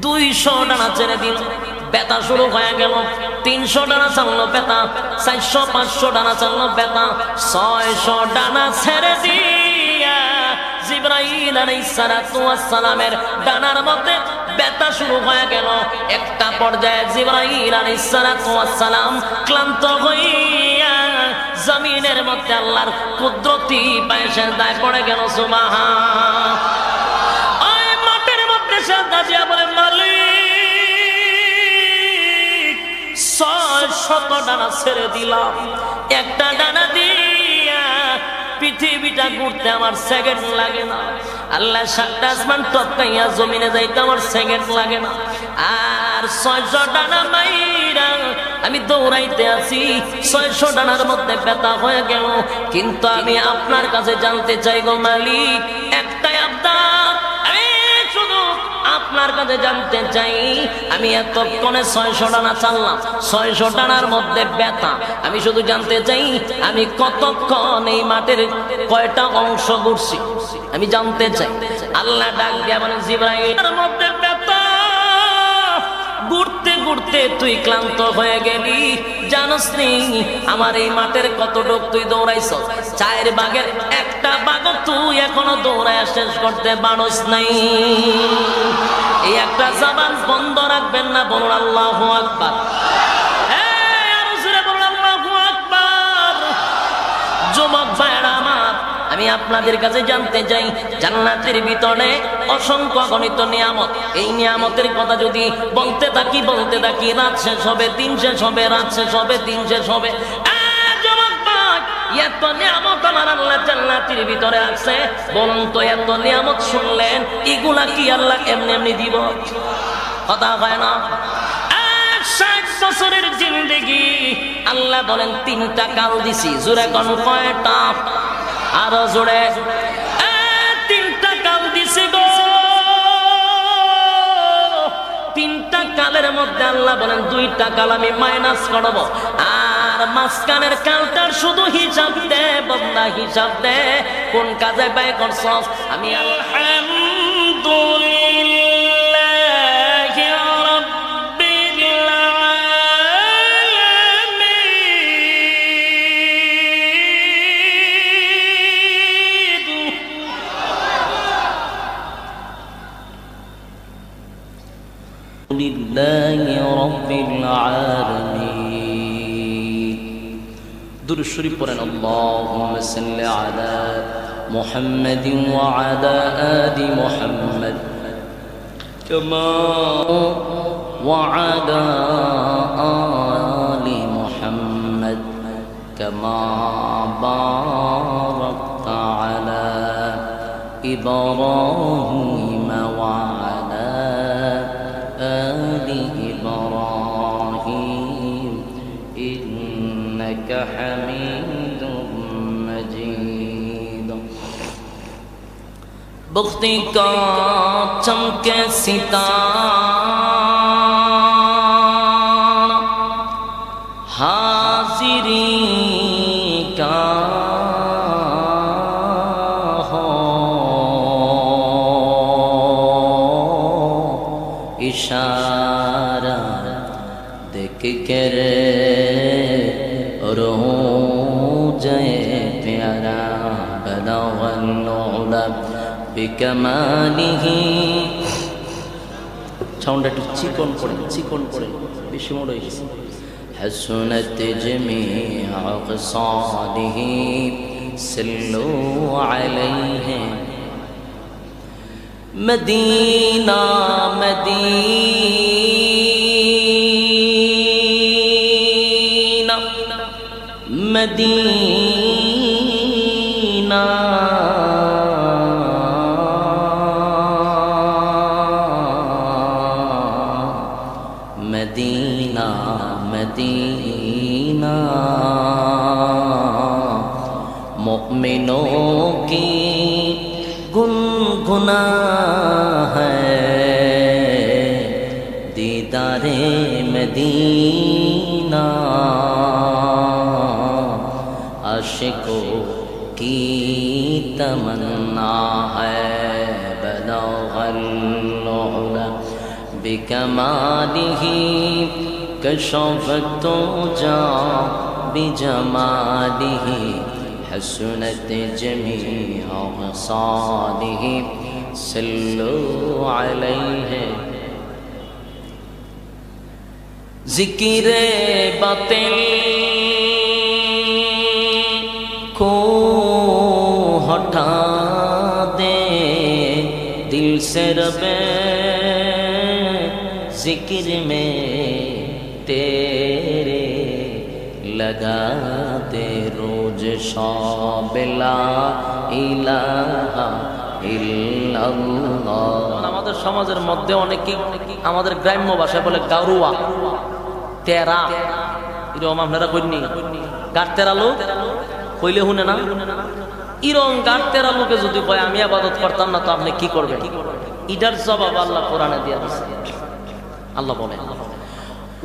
200 ডানা ছেড়ে দিল, ব্যথা শুরু হয়ে গেল। 300 ডানা চাললো ব্যথা, 400 500 ডানা চাললো ব্যথা, 600 ডানা ছেড়ে দিয়া জিবরাইল আলাইহিস সালাতু ওয়াস সালামের ডানার মধ্যে ব্যথা শুরু হয়ে গেল। একটা পর্যায়ে জিবরাইল আলাইহিস সালাতু ওয়াস সালাম ক্লান্ত হইয়া জমিনের মধ্যে আল্লাহর কুদরতি পায়ে সেজদায় পড়ে গেল। সুবহান। ওই মাটির মধ্যে সেজদা দিয়া বলে, মালিক 600 ডানা ছেড়ে দিলাম, একটা ডানা দিয়া পৃথিবীটা ঘুরতে আমার সেকেন্ড লাগে না। আল্লাহ 7টা আসমান টপকাইয়া জমিনে যাইতে আমার সেকেন্ড লাগে না। আর 600 ডানা মাইরা আমি দৌড়াইতে আছি, 600 ডানার মধ্যে ব্যথা হয়ে গেল। কিন্তু আমি আপনার কাছে জানতে চাই গো মালিক, একটাই আবদার, আমি শুধু আপনার কাছে জানতে চাই, আমি এতক্ষণে 600 ডানা চাললাম, 600 ডানার মধ্যে ব্যথা, আমি শুধু জানতে চাই আমি কতক্ষণ এই মাটির কয়টা অংশ ঘুরছি, আমি জানতে চাই। আল্লাহ ডাক দিয়া বলেন, জিবরাইলের মধ্যে ব্যথা, ঘুরতে ঘুরতে তুই ক্লান্ত হয়ে গেলি, জানোস নি আমার এই মাঠের কতটুক তুই দৌড়াইছ, 4 ভাগের 1টা ভাগ তুই এখনো দৌড়ায় শেষ করতে পারস নাই। এই একটা জবান বন্ধ রাখবেন না, বলুন আল্লাহু আকবার। আরো জোরে বলুন আল্লাহু আকবার। যুবক ভাইরা আমার, আমি আপনাদের কাছে জানতে চাই, জান্নাতের ভিতরে অসংখ্য গণিত নিয়ামত, এই নিয়ামতের কথা যদি বলতে থাকি রাত শেষ হবে, দিন শেষ হবে, রাত শেষ হবে, দিন শেষ হবে। যুবক ভাই, এত নিয়ামত আমার আল্লাহ জান্নাতের ভিতরে আছে, বলুন তো এত নিয়ামত শুনলেন, এগুলা কি আল্লাহ এমনি এমনি দিব? কথা হয় না। 60 বছরের জিন্দেগি, আল্লাহ বলেন 3টা কাল দিছি। জোরে কোন কয়টা? আরো জোরে। 3টা কাল দিছি গো। 3টা কালের মধ্যে আল্লাহ বলেন 2টা কাল আমি মাইনাস করব, আর মাঝখানের কালটার শুধু হিসাব দে বান্দা, হিসাব দে কোন কাজে ব্যয় করছস। আমি আলহামদুলিল্লাহি রাব্বিল আলামিন। দুরূদ শরীফ পড়েন। আল্লাহুম্মা সাল্লি আলা মুহাম্মাদিন ওয়া আলা আলি মুহাম্মাদ কামা ওয়া আলা আলি মুহাম্মাদ কামা বারাকতা আলা ইব্রাহিম ওয়া আলা আলি ইব্রাহিম ইন্নাকা হামিদুম মাজিদ। बख्ती का चमके सितारा, हाजिरी का हो इशारा, देख कर रो जाए प्यारा, बलगल उला বিকামালিহি। সাউন্ড একটু চিকন করে বেশি মোড় হয়ে গেছে। হাসনাত জামিআ খিসালিহি সাল্লু আলাইহি। মদিনা মদিনা মদিনা मदीना मदीना मोमिनों की गुनगुना है, दीदारे मदीना आशिकों की तमन्ना है। बलगल उला بكماله كشفت جا بجماله حسنت جميع خصاله صلوا عليه ذکر باطل کو ہٹا دے دل سے رب ذکر میں تیرے لگا دے روز شب لا الہ الا اللہ আমাদের সমাজের মধ্যে অনেকেই আমাদের গ্রাম্য ভাষায় বলে গারুয়া তেরা এরকম আপনারা কইনি গার তেরা লোক কইলে শুনে না এরকম গার তেরা লোকে যদি কয় আমি ইবাদত করতাম না তো আপনি কি করবেন এটার জবাব আল্লাহ কোরআনে দিয়ে দিয়েছে আল্লাহ বলেন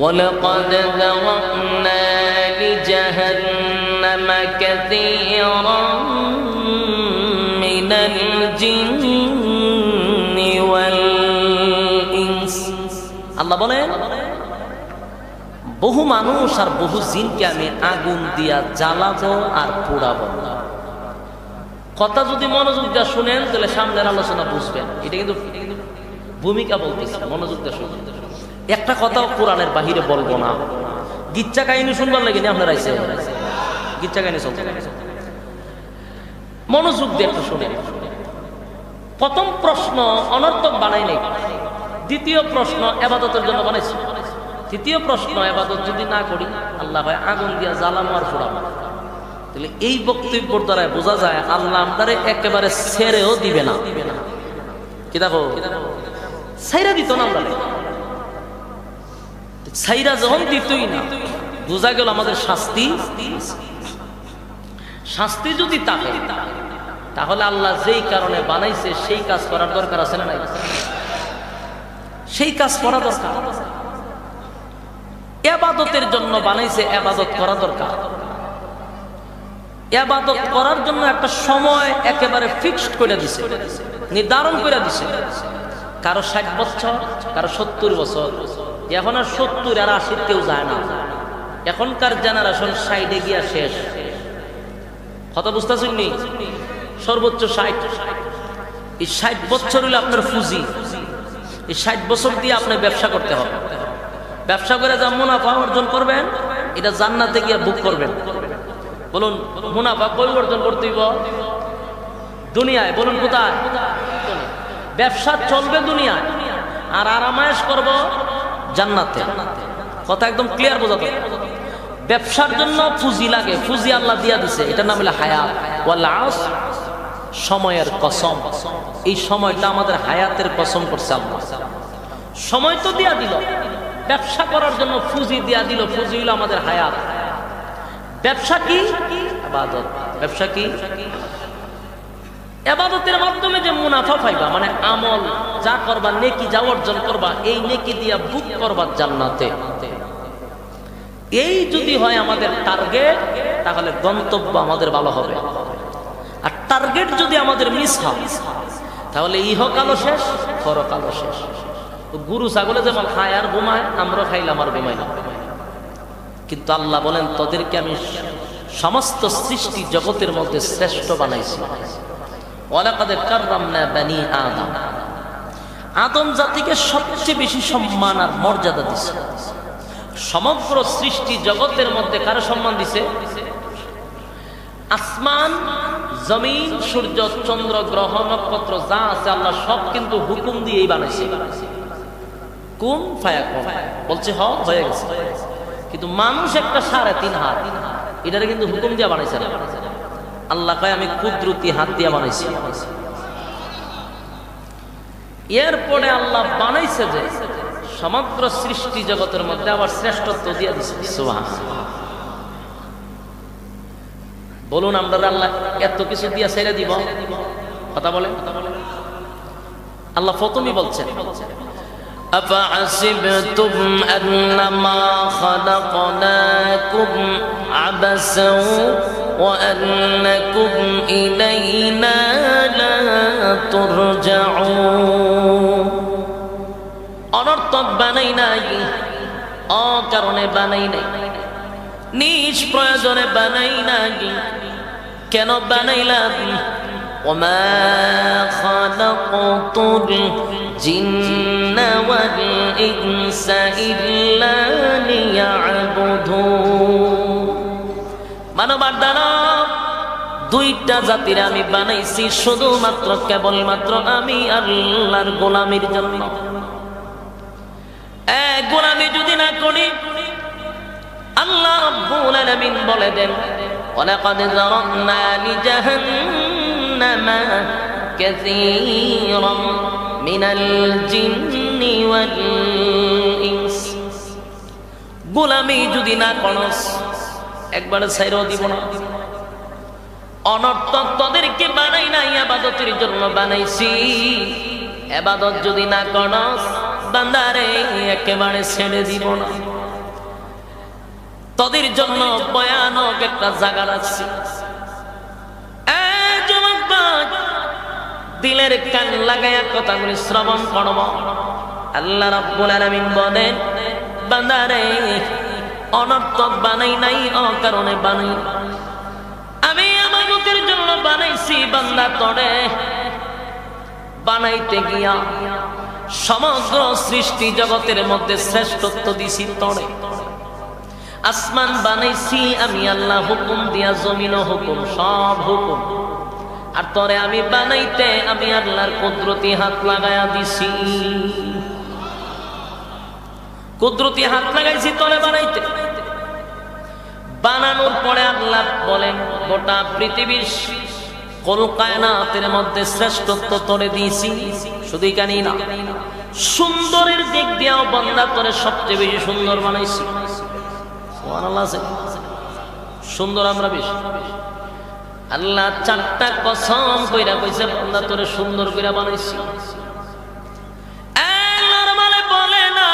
ওয়ালাকাদ যাওয়ানা লিজাহান্নামা কাসীরাম মিনাল জিন্নি ওয়াল ইনস আল্লাহ বলেন বহু মানুষ আর বহু জিনকে আমি আগুন দিয়া জ্বালাবো আর পোড়াবো কথা যদি মনোযোগ দিয়ে শুনেন তাহলে সামনের আলোচনা বুঝবেন এটা কিন্তু ভূমিকা বলতেছে মনোযোগ দিয়ে শুনেন একটা কথাও কোরআনের বাহিরে বলবো না গিচ্ছা কাহিনী শুনবার লাগে না আপনারা আইছে গিচ্ছা কাহিনী চলছে মনোযোগ দিয়ে একটু শুনেন প্রথম প্রশ্ন অনর্থক বানাই নাই দ্বিতীয় প্রশ্ন ইবাদতের জন্য বানাইছি তৃতীয় প্রশ্ন ইবাদত যদি না করি আল্লাহ ভাই আগুন দিয়া জ্বালামো আর পোড়াবো তাহলে এই বক্তব্যের দ্বারা বোঝা যায় আল্লাহ আমাদের একেবারে ছেড়েও দিবে না কি দেখো ছাইরা দিত না আমরা ছাইরা যখন দিতই না বোঝা গেল আমাদের শাস্তি শাস্তি যদি থাকে তাহলে আল্লাহ যেই কারণে বানাইছে সেই কাজ করার দরকার আছে না নাই সেই কাজ করা দরকার ইবাদতের জন্য বানাইছে ইবাদত করা দরকার ইবাদত করার জন্য একটা সময় একেবারে ফিক্সড করে দিছে নির্ধারণ করে দিছে কারো 60 বছর কারো 70 বছর এখন আর 70 আর 80 কেউ যায় না এখনকার জেনারেশন 60 এ গিয়া শেষ কথা বুঝতেছেন নি সর্বোচ্চ 60 এই 60 বছর হলো আপনার পুঁজি এই 60 বছর দিয়ে আপনি ব্যবসা করতে হবে ব্যবসা করে যা মুনাফা অর্জন করবেন এটা জান্নাতে গিয়ে বুক করবেন বলুন মুনাফা কই অর্জন করতে হইব দুনিয়ায় বলুন কোথায় ব্যবসা চলবে দুনিয়ায় আর আরামায়েশ করব জান্নাতে কথা একদম ক্লিয়ার বোঝাতে ব্যবসার জন্য পুঁজি লাগে পুঁজি আল্লাহ দিয়া দিছে এটার নাম হলো হায়াত ওয়াল আস সময়ের কসম এই সময়টা আমাদের হায়াতের কসম করছে আল্লাহ সময় তো দিয়া দিল ব্যবসা করার জন্য পুঁজি দিয়া দিল পুঁজি হলো আমাদের হায়াত ব্যবসা কি ইবাদত ব্যবসা কি ইবাদতের মাধ্যমে যে মুনাফা পাইবা মানে আমল যা করবা নেকি যা অর্জন করবা এই নেকি দিয়া বুক করবা জান্নাতে এই যদি হয় আমাদের টার্গেট তাহলে গন্তব্য আমাদের ভালো হবে আর টার্গেট যদি আমাদের মিস হয় তাহলে ইহকালও শেষ পরকালও শেষ গরু ছাগলে যেমন খায় আর ঘুমায় আমরা খাইলাম আর ঘুমাইলাম কিন্তু আল্লাহ বলেন তোদেরকে আমি সমস্ত সৃষ্টি জগতের মধ্যে শ্রেষ্ঠ বানাইছি ওয়ালাকাদ কাররামনা বানি আদম আদম জাতিকে সবচেয়ে বেশি সম্মান আর মর্যাদা দিয়েছে সমগ্র সৃষ্টি জগতের মধ্যে কার সম্মান দিছে আসমান জমিন সূর্য চন্দ্র গ্রহ নক্ষত্র যা আছে আল্লাহ সব কিন্তু হুকুম দিয়েই বানাইছে কুন ফায়াকুন বলছে হয়ে গেছে কিন্তু মানুষ একটা 3.5 হাত এটারে কিন্তু হুকুম দিয়ে বানাইছে না আল্লাহ কয় আমি কুদরতি হাত দিয়ে বানাইছি এরপরে আল্লাহ বানাইছে যে সমগ্র সৃষ্টি জগতের মধ্যে আবার শ্রেষ্ঠত্ব দিয়ে দিয়েছে সুবহানাল্লাহ বলুন আমরা আল্লাহ এত কিছু দিয়া ছেড়ে দিব কথা বলেন আল্লাহ প্রথমেই বলছেন أفحسبتم أنما خلقناكم عبثا وأنكم إلينا لا ترجعون অনর্থক বানাই নাই, অকারণে বানাই নাই, নিজ প্রয়োজনে বানাই নাই। কেন বানাইলাম? ওমা খালাকতুল জিন্না ওয়াল ইনসা ইল্লা লিয়াবুদুন। মানবার দানব দুইটা জাতির আমি বানাইছি শুধুমাত্র কেবলমাত্র আমি আল্লাহর গোলামির জন্য। গোলামি যদি না করি, আল্লাহ রাব্বুল আলামিন বলে দেন, ওয়ালাকাদ যারানা লিজাহান্নামা কাসীরাম মিনাল জিন্নি ওয়াল ইনস। গোলামি যদি না করস, একবারে ছাইরাও দিব না। অনর্থক তোদেরকে বানাই নাই, ইবাদতের জন্য বানাইছি। ইবাদত যদি না করস বান্দারে, একেবারে ছেড়ে দিব না। তোদের জন্য ভয়ানক একটা জায়গা রাখছি। দিলের কান লাগায়া কথাগুলি শ্রবণ করব। আল্লাহ রাব্বুল আলামিন বলেন, বান্দারে অনর্থক বানাই নাই, অকারণে বানাই। আমি ইবাদতের জন্য বানাইছি। বান্দা তোরে বানাইতে গিয়া সমগ্র সৃষ্টি জগতের মধ্যে শ্রেষ্ঠত্ব দিছি তোরে। আসমান বানাইছি আমি আল্লাহ হুকুম দিয়া, জমিনও হুকুম, সব হুকুম। আর তোরে আমি বানাইতে আমি আল্লাহর কুদরতি হাত লাগায়া দিছি। কুদরতি হাত লাগাইছি তোরে বানাইতে। বানানোর পরে আল্লাহ বলেন, গোটা পৃথিবীর কুল কায়নাতের মধ্যে শ্রেষ্ঠত্ব তোরে দিয়েছি। শুধু এখানেই না, সুন্দরের দিক দিয়েও বান্দা তোরে সবচেয়ে বেশি সুন্দর বানাইছি। সুবহানাল্লাহ। সুন্দর আমরা বেশি। আল্লাহ চারটা কসম কইরা কইছে, বান্দা তোরে সুন্দর কইরা বানাইছি। নরমালে বলে না,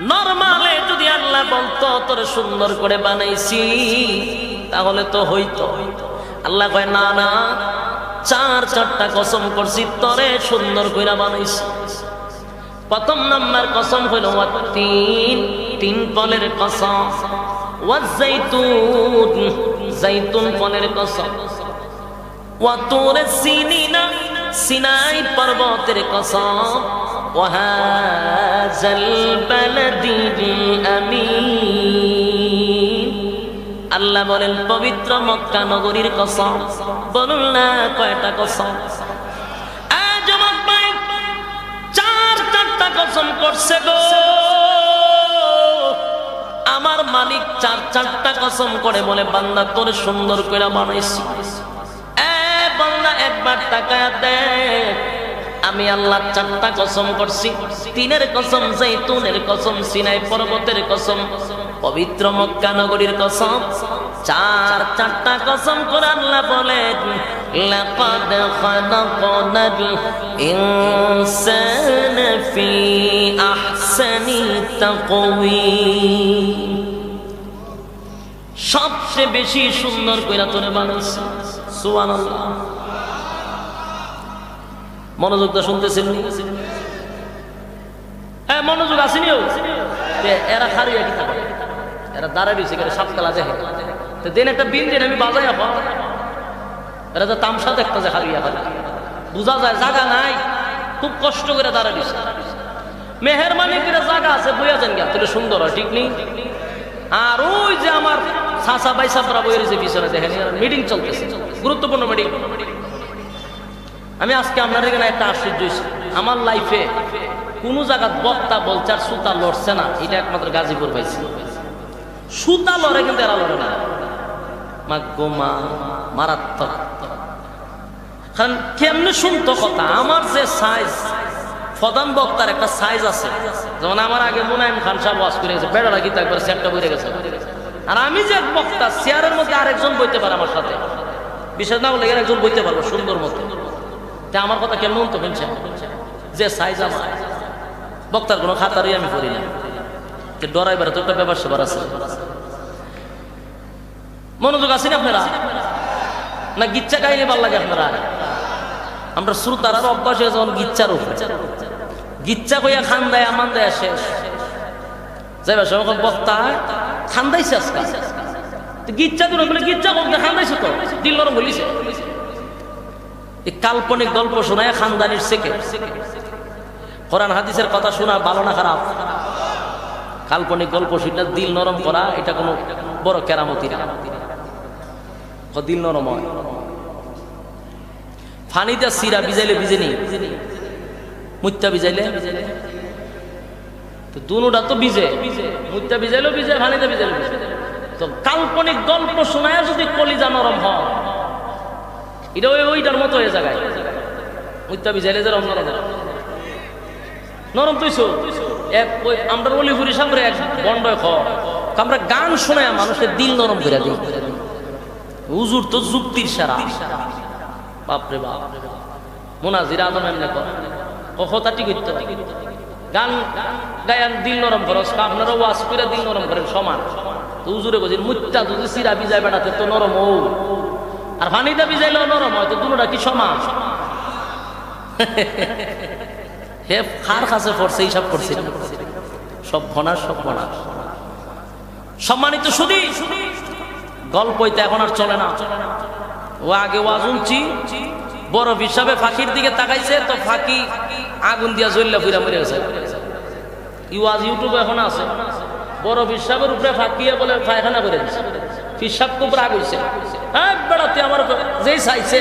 নরমালে যদি আল্লাহ বলতো তোরে সুন্দর করে বানাইছি তাহলে তো হইতো। আল্লাহ কয় না না, চারটা কসম করছি তোরে সুন্দর কইরা বানাইছি। প্রথম নাম্বার কসম হইল তিন ফলের কসম, ওয়াজাইতুন, জাইতুন ফলের কসম, ওয়াতুর সিনিনা, সিনাই পর্বতের কসম, ওয়াহাজাল বালাদিল আমিন। আল্লাহ বলেন পবিত্র মক্কা নগরীর কসম। বলুন না কয়টা কসম? চারটা কসম করছে গো আমার মালিক। চারটা কসম করে বলে, বান্দা তোর সুন্দর করে বানাইছি। বান্দা একবার তাকায়া দেখ, আমি আল্লাহ চারটা কসম করছি। তিনের কসম, জাইতুনের কসম, সিনাই পর্বতের কসম, পবিত্র মক্কা নগরীর কসম। চারটা কসম করে আল্লাহ বলেন, লাকাদ খালাকনাল ইনসানা ফি আহসানি তাকওয়িম। সবচেয়ে বেশি সুন্দর কইরা তোরে বানাইছি। সুবহানাল্লাহ। মনোযোগ তো শুনতেছেন? হ্যাঁ, মনোযোগ আসেনিও। এরা খারিয়া কি থাকে, এরা দাঁড়ায় দিয়েছে, সাপ খেলা দেখে। তো দিন একটা বিন দিন আমি বাজাই আপা, এরা তো তামসা দেখতে যে খারিয়া খালি বোঝা যায় জায়গা নাই, খুব কষ্ট করে দাঁড়ায় দিয়েছে। মেহেরবানি করে জায়গা আছে, বইয়া যান গা, তাহলে সুন্দর হয়, ঠিক নেই? আর ওই যে আমার চাচা ভাই সাপরা বইয়ের যে পিছনে দেখেন, মিটিং চলতেছে, গুরুত্বপূর্ণ মিটিং। আমি আজকে আপনার এখানে একটা আশ্চর্য হয়েছি, আমার লাইফে কোন জায়গা বক্তা বলছে আর সুতা লড়ছে না, এটা একমাত্র গাজীপুর পাইছি। সুতা লড়ে কিন্তু এরা লড়ে না। মা মারাত্মক। কারণ কেমনে শুনতো কথা, আমার যে সাইজ, প্রধান বক্তার একটা সাইজ আছে। যেমন আমার আগে মুনাইম খান সাহেব ওয়াজ করে গেছে, বেড়াটা গীতা একবার সেটটা বইরে গেছে। আর আমি যে বক্তা, চেয়ারের মধ্যে আরেকজন বইতে পারে আমার সাথে, বিশেষ না বলে একজন বইতে পারবো সুন্দর মতো। তা আমার কথা কেমন তো শুনছে, যে সাইজ আমার বক্তার কোনো খাতারই আমি করি না। ডরাইবার তো একটা ব্যাপার সেবার আছে। মনোযোগ আছেন আপনারা? না গিচ্ছা গাইলে ভাল লাগে আপনারা? আমরা শ্রোতার অভ্যাস হয়ে যখন গিচ্ছার উপরে গিচ্ছা কইয়া খান্দায় আমান দেয় শেষ যাইবা সব বক্তা খান্দাইছে আজকাল গিচ্ছা দূরে বলে গিচ্ছা করতে খান্দাইছে তো দিল নরম বলিছে এই কাল্পনিক গল্প শোনায় খানদানির শেখে কোরআন হাদিসের কথা শোনা ভালো না খারাপ কাল্পনিক গল্প শুনে দিল নরম করা এটা কোনো বড় কেরামতি না দিল নরম হয় ফানিতে সিরা ভিজাইলে ভিজে নেই মুত্তা ভিজাইলে তো দুনুটা তো ভিজে মুত্তা ভিজাইলেও ভিজে ফানিতে ভিজাইলেও ভিজে তো কাল্পনিক গল্প শোনায় যদি কলিজা নরম হয় এটা ওইটার মতো হয়ে জায়গায় মুত্তা ভিজাইলে যে নরম নরম তুইছো আমরা অলিপুরি সামনে এক বন্ড আমরা গান শোনায় মানুষের দিল নরম করে দিই হুজুর তো যুক্তির সারা বাপরে বাপ মুনাজির আদম এমনি কথা ঠিক হইতো গান গায়ান দিল নরম খরচ আপনারা ওয়াজ করে দিল নরম করেন সমান তো হুজুরে বলছেন মুত্তা যদি সিরা ভিজায় বেড়াতে তো নরম ও আর পানিটা ভিজাইলেও নরম হয় তো দুটোটা কি সমান হে কার কাছে পড়ছে হিসাব করছে সব ভনার সব ভনার সম্মানিত শুধু গল্প হইতে এখন আর চলে না ও আগে ওয়াজ শুনছি বরফ হিসাবে ফাঁকির দিকে তাকাইছে তো ফাঁকি আগুন দিয়া জ্বললে ফুইরা মরে গেছে ওয়াজ ইউটিউবে এখন আছে বরফ হিসাবের উপরে ফাঁকিয়ে বলে পায়খানা করে দিচ্ছে ফিসাব উপরে আগুন হইছে হ্যাঁ বেড়াতে আমার যেই চাইছে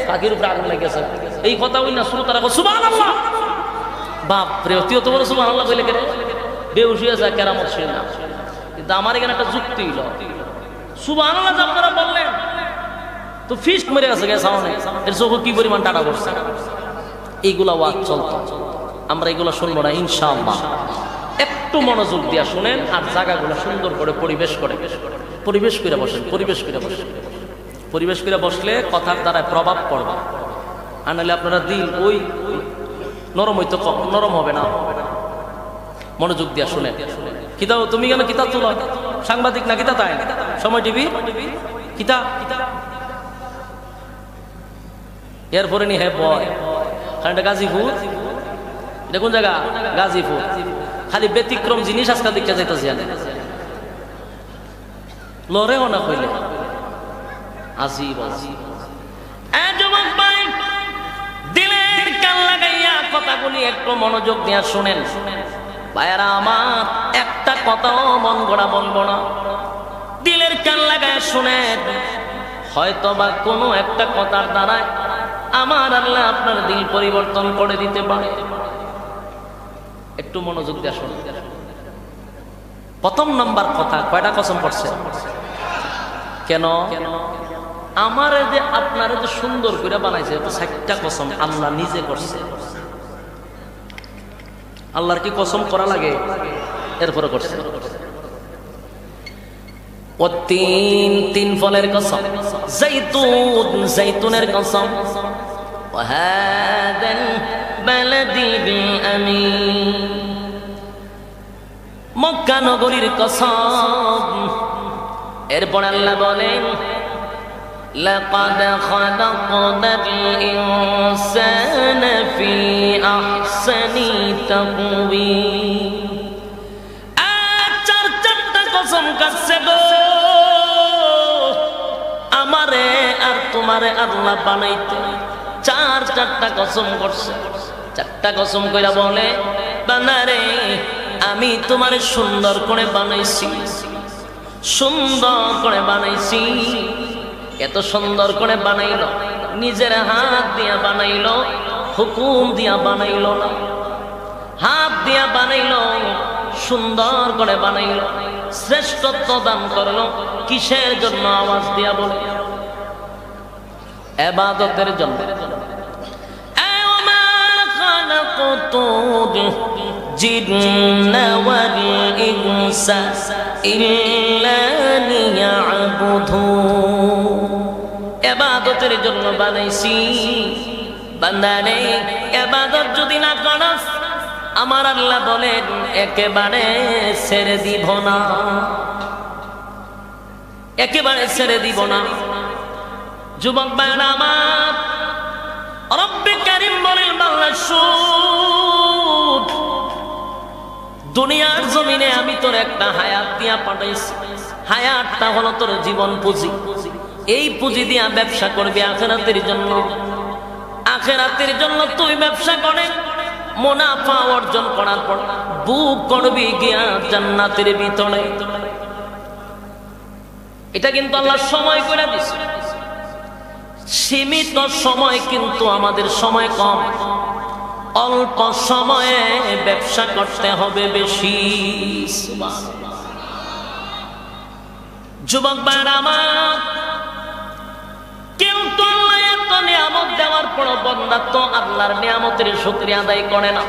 ফাঁকির উপরে আগুন লেগেছে এই কথা ওই না শুরু তারা সুবহানাল্লাহ বাপরে অত বড় সুবহানাল্লাহ বলে কেন বেহুশ হয়ে যায় কেরামত শুনে না কিন্তু আমার এখানে একটা যুক্তি হইল সুবহানাল্লাহ যে আপনারা বললেন তো ফিস্ট মেরে গেছে সামনে এর চোখে কি পরিমাণ টাটা করছে এইগুলা ওয়াজ চলতো আমরা এগুলো শুনবো না ইনশাআল্লাহ একটু মনোযোগ দিয়া শুনেন আর জায়গাগুলো সুন্দর করে পরিবেশ করে বসেন পরিবেশ করে বসলে কথার দ্বারা প্রভাব পড়বে আর নাহলে আপনারা দিল ওই নরম হইতো নরম হবে না মনোযোগ দিয়া শুনে কিতা তুমি কেন কিতাব তোলো সাংবাদিক না কিতা তাই সময় টিভি কিতা এরপরে নি হ্যাঁ বয় কারণ এটা গাজীপুর এটা কোন জায়গা গাজীপুর খালি ব্যতিক্রম জিনিস আজকাল দেখতে যাইতেছি লড়েও না কইলে আজিব দিলের কান লাগাইয়া কথাগুলি একটু মনোযোগ দিয়া শুনেন ভাইয়ারা আমার একটা কথাও মন গড়া বলবো না দিলের কান লাগায় শুনেন হয়তো বা কোনো একটা কথার দ্বারায় আমার আল্লাহ আপনার দিল পরিবর্তন করে দিতে পারে একটু মনোযোগ দিয়ে শুনুন প্রথম নাম্বার কথা কয়টা কসম করছে কেন আমার যে আপনার যে সুন্দর করে বানাইছে তো 60টা কসম আল্লাহ নিজে করছে আল্লাহর কি কসম করা লাগে এরপরে করছে ও তিন ফলের কসম জাইতুনের কসম ওয়াহাদাল বালাদিল আমিন মক্কা নগরীর কসম এরপর আল্লাহ বলেন লাকাদ খালাকনাল ইনসানা ফি আহসানি তাকওয়িম চারটা কসম কাছে গো আমারে আর তোমারে আল্লাহ বানাইতে চারটা কসম করছে চারটা কসম কইরা বলে বানারে আমি তোমারে সুন্দর করে বানাইছি এত সুন্দর করে বানাইলো নিজের হাত দিয়া বানাইলো হুকুম দিয়া বানাইলো না হাত দিয়া বানাইলো সুন্দর করে বানাইলো শ্রেষ্ঠত্ব দান করলো কিসের জন্য আওয়াজ দিয়া বলে ইবাদতের জন্য জিন্না ওয়াল ইনসা ইল্লা লিয়াবুদুন ইবাদতের জন্য বানাইছি বান্দারে ইবাদত যদি না করস আমার আল্লাহ বলেন একেবারে ছেড়ে দিব না যুবক ভাইরা আমার রব্বে কারীম বলেন বাংলা শুট দুনিয়ার জমিনে আমি তোর একটা হায়াত দিয়া পাঠাইছি, হায়াতটা হলো তোর জীবন পুঁজি। এই পুঁজি দিয়া ব্যবসা করবি আখিরাতের জন্য। আখিরাতের জন্য তুই ব্যবসা করে মুনাফা অর্জন করার পর বুক করবি গিয়া জান্নাতের ভিতরে। এটা কিন্তু আল্লাহ সময় করে দিছে, সীমিত সময়, কিন্তু আমাদের সময় কম। অল্প সময়ে ব্যবসা করতে হবে বেশি। যুবক ভাইরা আমার, কেউ তো আল্লাহ এত নিয়ামত দেওয়ার পর বান্দা তো আল্লাহর নিয়ামতের শুকরিয়া আদায় করে না,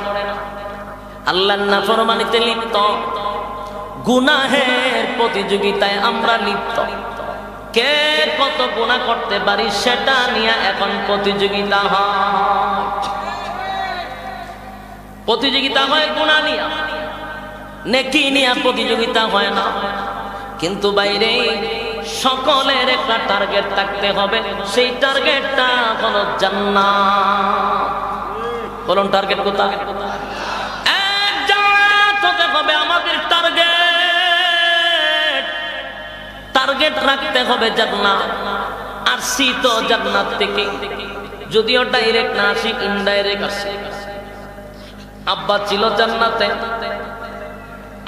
আল্লাহর নাফরমানিতে লিপ্ত, গুনাহের প্রতিযোগিতায় আমরা লিপ্ত। কে কত গুনাহ করতে পারি সেটা নিয়ে এখন প্রতিযোগিতা হয়। প্রতিযোগিতা হয় গুনাহ নিয়ে, নেকি নিয়ে প্রতিযোগিতা হয় না। কিন্তু বাইরে সকলের একটা টার্গেট থাকতে হবে, সেই টার্গেটটা হলো জান্নাত। বলুন টার্গেট কোথায়? এক জান্নাত হতে হবে আমাদের টার্গেট। টার্গেট রাখতে হবে জান্নাত। আসছি তো জান্নাত থেকে, যদিও ডাইরেক্ট না আসি, ইনডাইরেক্ট আসি। আব্বা ছিল জান্নাতে,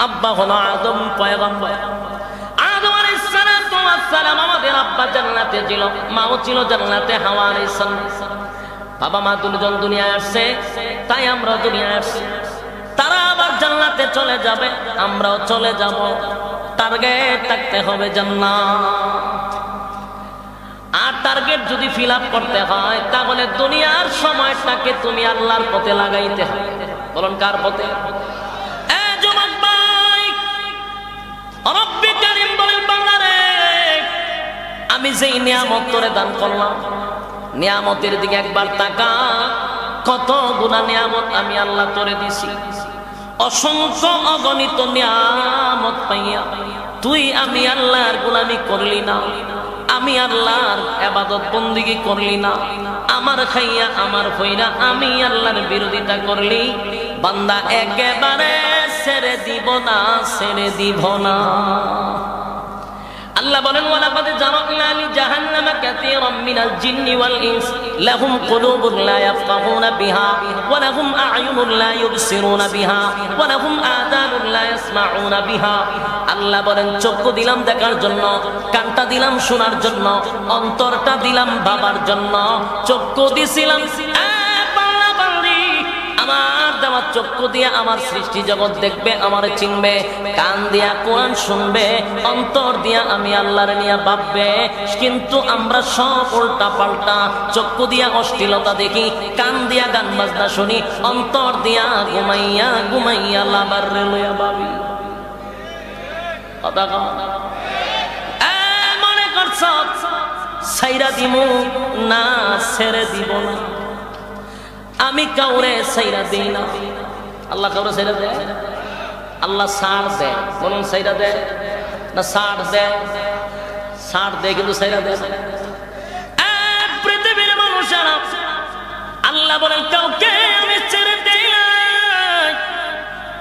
আব্বা হলো আদম পয়গম্বর। আদম আলাইহিস সালাতু ওয়াস সালাম আমাদের আব্বা জান্নাতে ছিল, মাও ছিল জান্নাতে, হাওয়া আলাইহিস সালাম। বাবা মা দুজন দুনিয়ায় আসছে, তাই আমরা দুনিয়ায় আসছি। তারা আবার জান্নাতে চলে যাবে, আমরাও চলে যাব। টার্গেট থাকতে হবে জান্নাত। আর টার্গেট যদি ফিল আপ করতে হয়, তাহলে দুনিয়ার সময়টাকে তুমি আল্লাহর পথে লাগাইতে হবে। বলুন কার পথে? যুবক ভাই, রব্বে কারীম বলেন বান্দারে, আমি যেই নিয়ামত তোরে দান করলাম, নিয়ামতের দিকে একবার তাকা। কত গুণা নিয়ামত আমি আল্লাহ তোরে দিছি। অসংখ্য অগণিত নিয়ামত পাইয়া তুই আমি আল্লাহর গোলামি করলি না, আমি আল্লাহর ইবাদত বন্দেগী করলি না, আমার খাইয়া আমার হইরা আমি আল্লাহর বিরোধিতা করলি। বান্দা একেবারে ছেড়ে দিব না, ছেড়ে দিব না। আল্লাহ বলেন, ওয়ালাকাদ জারা'না লিজাহান্নামা কাসীরাম মিনাল জিন্নি ওয়াল ইনস লাহুম কুলুবুন লা ইয়াফকাহুনা বিহা ওয়া লাহুম আ'য়ুনুন লা ইউবসিরুনা বিহা ওয়া লাহুম আযানুন লা ইয়াসমাউনা বিহা। আল্লাহ বলেন, চক্ষু দিলাম দেখার জন্য, কানটা দিলাম শোনার জন্য, অন্তরটা দিলাম ভাবার জন্য। চক্ষু দিছিলাম আমার দেওয়া চক্ষু দিয়ে আমার সৃষ্টি জগৎ দেখবে, আমার চিনবে। কান দিয়া কোরআন শুনবে, অন্তর দিয়া আমি আল্লাহর নিয়ে ভাববে। কিন্তু আমরা সব উল্টা পাল্টা। চক্ষু দিয়া অশ্লীলতা দেখি, কান দিয়া গান বাজনা শুনি, অন্তর দিয়া ঘুমাইয়া ঘুমাইয়া লাভার লইয়া ভাবি। মনে করছ ছাইরা দিমু না, ছেড়ে দিব না। আমি কাউরে ছাইরা দেই না। আল্লাহ কাউরে ছাইরা দেয়? আল্লাহ ছাড় দেয়। বলুন ছাইরা দেয় না ছাড় দেয়? ছাড় দেয়, কিন্তু ছাইরা দেয়। পৃথিবীর মানুষেরা আল্লাহ বলেন, কাউকে আমি ছেড়ে দেই না।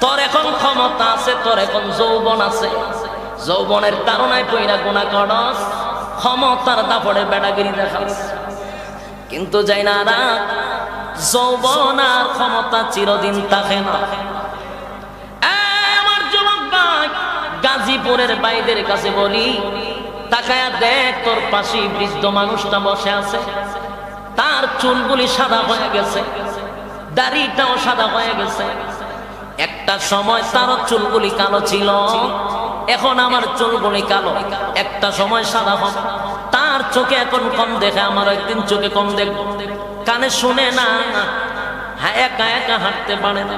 তোর এখন ক্ষমতা আছে, তোর এখন যৌবন আছে, যৌবনের তাড়নায় পইরা গুনাহ করস, ক্ষমতার দাপড়ে বেড়াগিরি দেখাস। কিন্তু যাই না রাত, যৌবন আর ক্ষমতা চিরদিন থাকে না। আমার যুবক ভাই, গাজীপুরের ভাইদের কাছে বলি, তাকায়া দেখ তোর পাশে বৃদ্ধ মানুষটা বসে আছে, তার চুলগুলি সাদা হয়ে গেছে, দাড়িটাও সাদা হয়ে গেছে। একটা সময় তার চুলগুলি কালো ছিল, এখন আমার চুলগুলি কালো। একটা সময় সাদা হবে। তার চোখে এখন কম দেখে, আমার একদিন চোখে কম দেখবো। কানে শুনে না, একা একা হাঁটতে পারে না।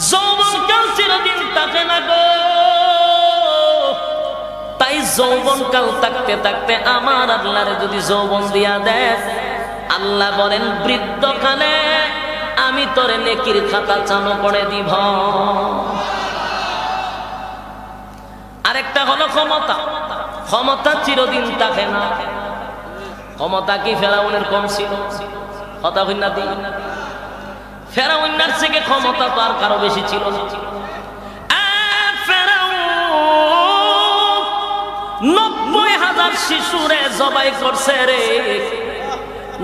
যৌবন কাল চিরদিন থাকে না গো। তাই যৌবন কাল থাকতে থাকতে আমার আল্লাহরে যদি যৌবন দিয়া দেয়, আল্লাহ বলেন বৃদ্ধকালে আমি তোরে নেকির খাতা চালু করে দিব। আরেকটা হলো ক্ষমতা। ক্ষমতা চিরদিন থাকে না। ক্ষমতা কি ফেরাউনের কম ছিল? কথা হই না দিন, ফেরাউনের থেকে ক্ষমতা তো আর কারো বেশি ছিল না। 90,000 শিশুরে জবাই করছে রে।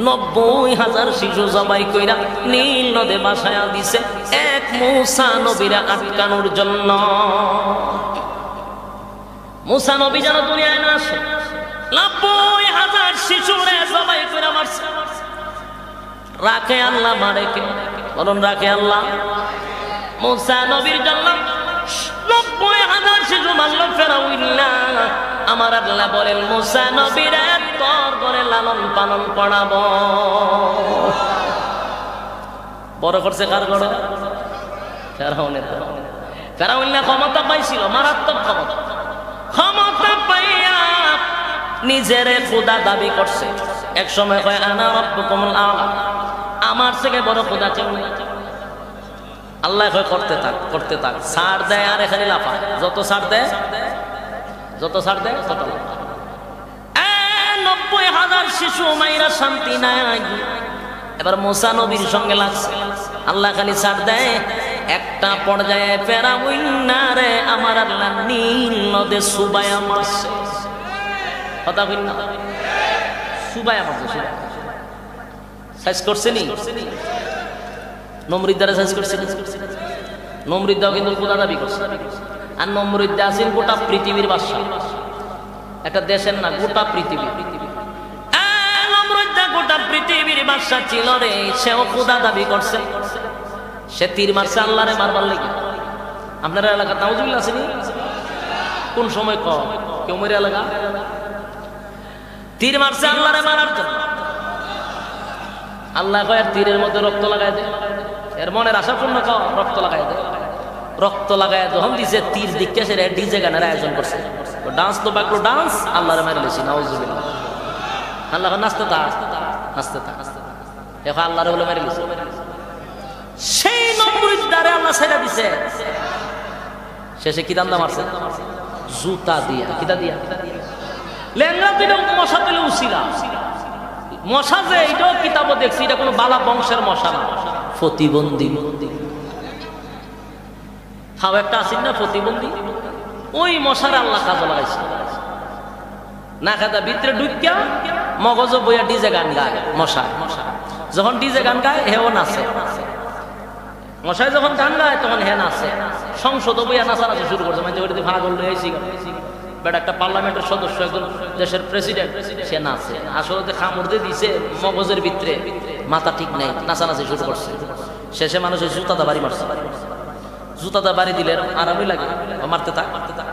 90,000 শিশু জবাই কইরা নীল নদে ভাসায়া দিছে এক মূসা নবীরা আটকানোর জন্য। মূসা নবী যেন দুনিয়ায় না আসে, 90,000 শিশুরে জবাই কইরা মারছে। রাখে আল্লাহ মারে কে? বলুন রাখে আল্লাহ। মূসা নবীর জন্য 90,000 শিশু মারল ফেরাউন। আমার আল্লাহ বলেন মূসা নবীরা তোর করে লালন পালন করাবো। বড় করছে কার ঘরে? ফেরাউনের। ফেরাউন ক্ষমতা পাইছিল, মারাত্মক ক্ষমতা। ক্ষমতা পাইয়া নিজের খোদা দাবি করছে। এক সময় কয় আনা রাব্বুকুমুল আ'লা, আমার থেকে বড় খোদা কেউ নেই। আল্লাহ কয় করতে থাক, করতে থাক। ছাড় দেয় আর এখানে লাফা, যত ছাড় দেয়, যত ছাড় দেয় তত লাফা। 90,000 শিশু মাইরা শান্তি নাই। এবার মূসা নবীর সঙ্গে লাগছে। আল্লাহ খালি ছাড় দেয়। একটা পর্যায়ে ফেরাউন রে আমার আল্লাহ নীল নদে সুবায়া মারছে। কথা কই না? সুবায়া মারছে। সাইজ করছে নি? নমরুদ দ্বারা সাইজ করছে। নমরুদ দাও কিন্তু খোদা দাবি করছে। আর নমরুদ দা আছেন গোটা পৃথিবীর বাদশা, একটা দেশের না, গোটা পৃথিবী। নমরুদ দা গোটা পৃথিবীর বাদশা ছিল রে। সেও খোদা দাবি করছে। সে তীর মারছে আল্লাহরে মারবার লাগি। আপনার এলাকা নাউজুবিল্লাহ আসেনি? কোন সময় কম কেউ মেরে এলাকা তীর মারছে আল্লাহরে মারার জন্য। আল্লাহ কয় তীরের মধ্যে রক্ত লাগাই দে। এর মনের আশা পূর্ণ কর, রক্ত লাগাই দে। রক্ত লাগায় যখন দিছে তীর দিকে সে ডিজে গানের আয়োজন করছে। ডান্স তো বাকলো ডান্স, আল্লাহরে মারি লেছি নাউজুবিল্লাহ। আল্লাহ নাচতে থাক, নাচতে থাক। এখন আল্লাহরে বলে মারি লেছে। সেই নমরুদ দ্বারে আল্লাহ ছেড়ে দিছে। শেষে কি দান্দা মারছে? জুতা দিয়া। কিতা দিয়া? লেঙ্গা দিলে মশা দিলে উছিলা। মশা যে এটাও কিতাবও দেখছি, এটা কোনো বালা বংশের মশা না, প্রতিবন্ধী। তাও একটা আসিন না প্রতিবন্ধী, ওই মশার আল্লাহ কাজে লাগাইছে। না খাদা ভিতরে ঢুকিয়া মগজ বইয়া ডিজে গান গায়। মশা যখন ডিজে গান গায় হেও নাচে। মশাই যখন গান গায় তখন হে নাচে। সংসদ বইয়া নাচানাচি শুরু করছে। মানে ভাড়া করলে বেটা একটা পার্লামেন্টের সদস্য, একজন দেশের প্রেসিডেন্ট, সে নাচে। আসলে খামড় দিয়ে দিছে মগজের ভিতরে, মাথা ঠিক নেই, নাচানাচি শুরু করছে। শেষে মানুষের জুতাটা বাড়ি মারছে। জুতাটা বাড়ি দিলে আরামই লাগে, মারতে থাক মারতে থাক।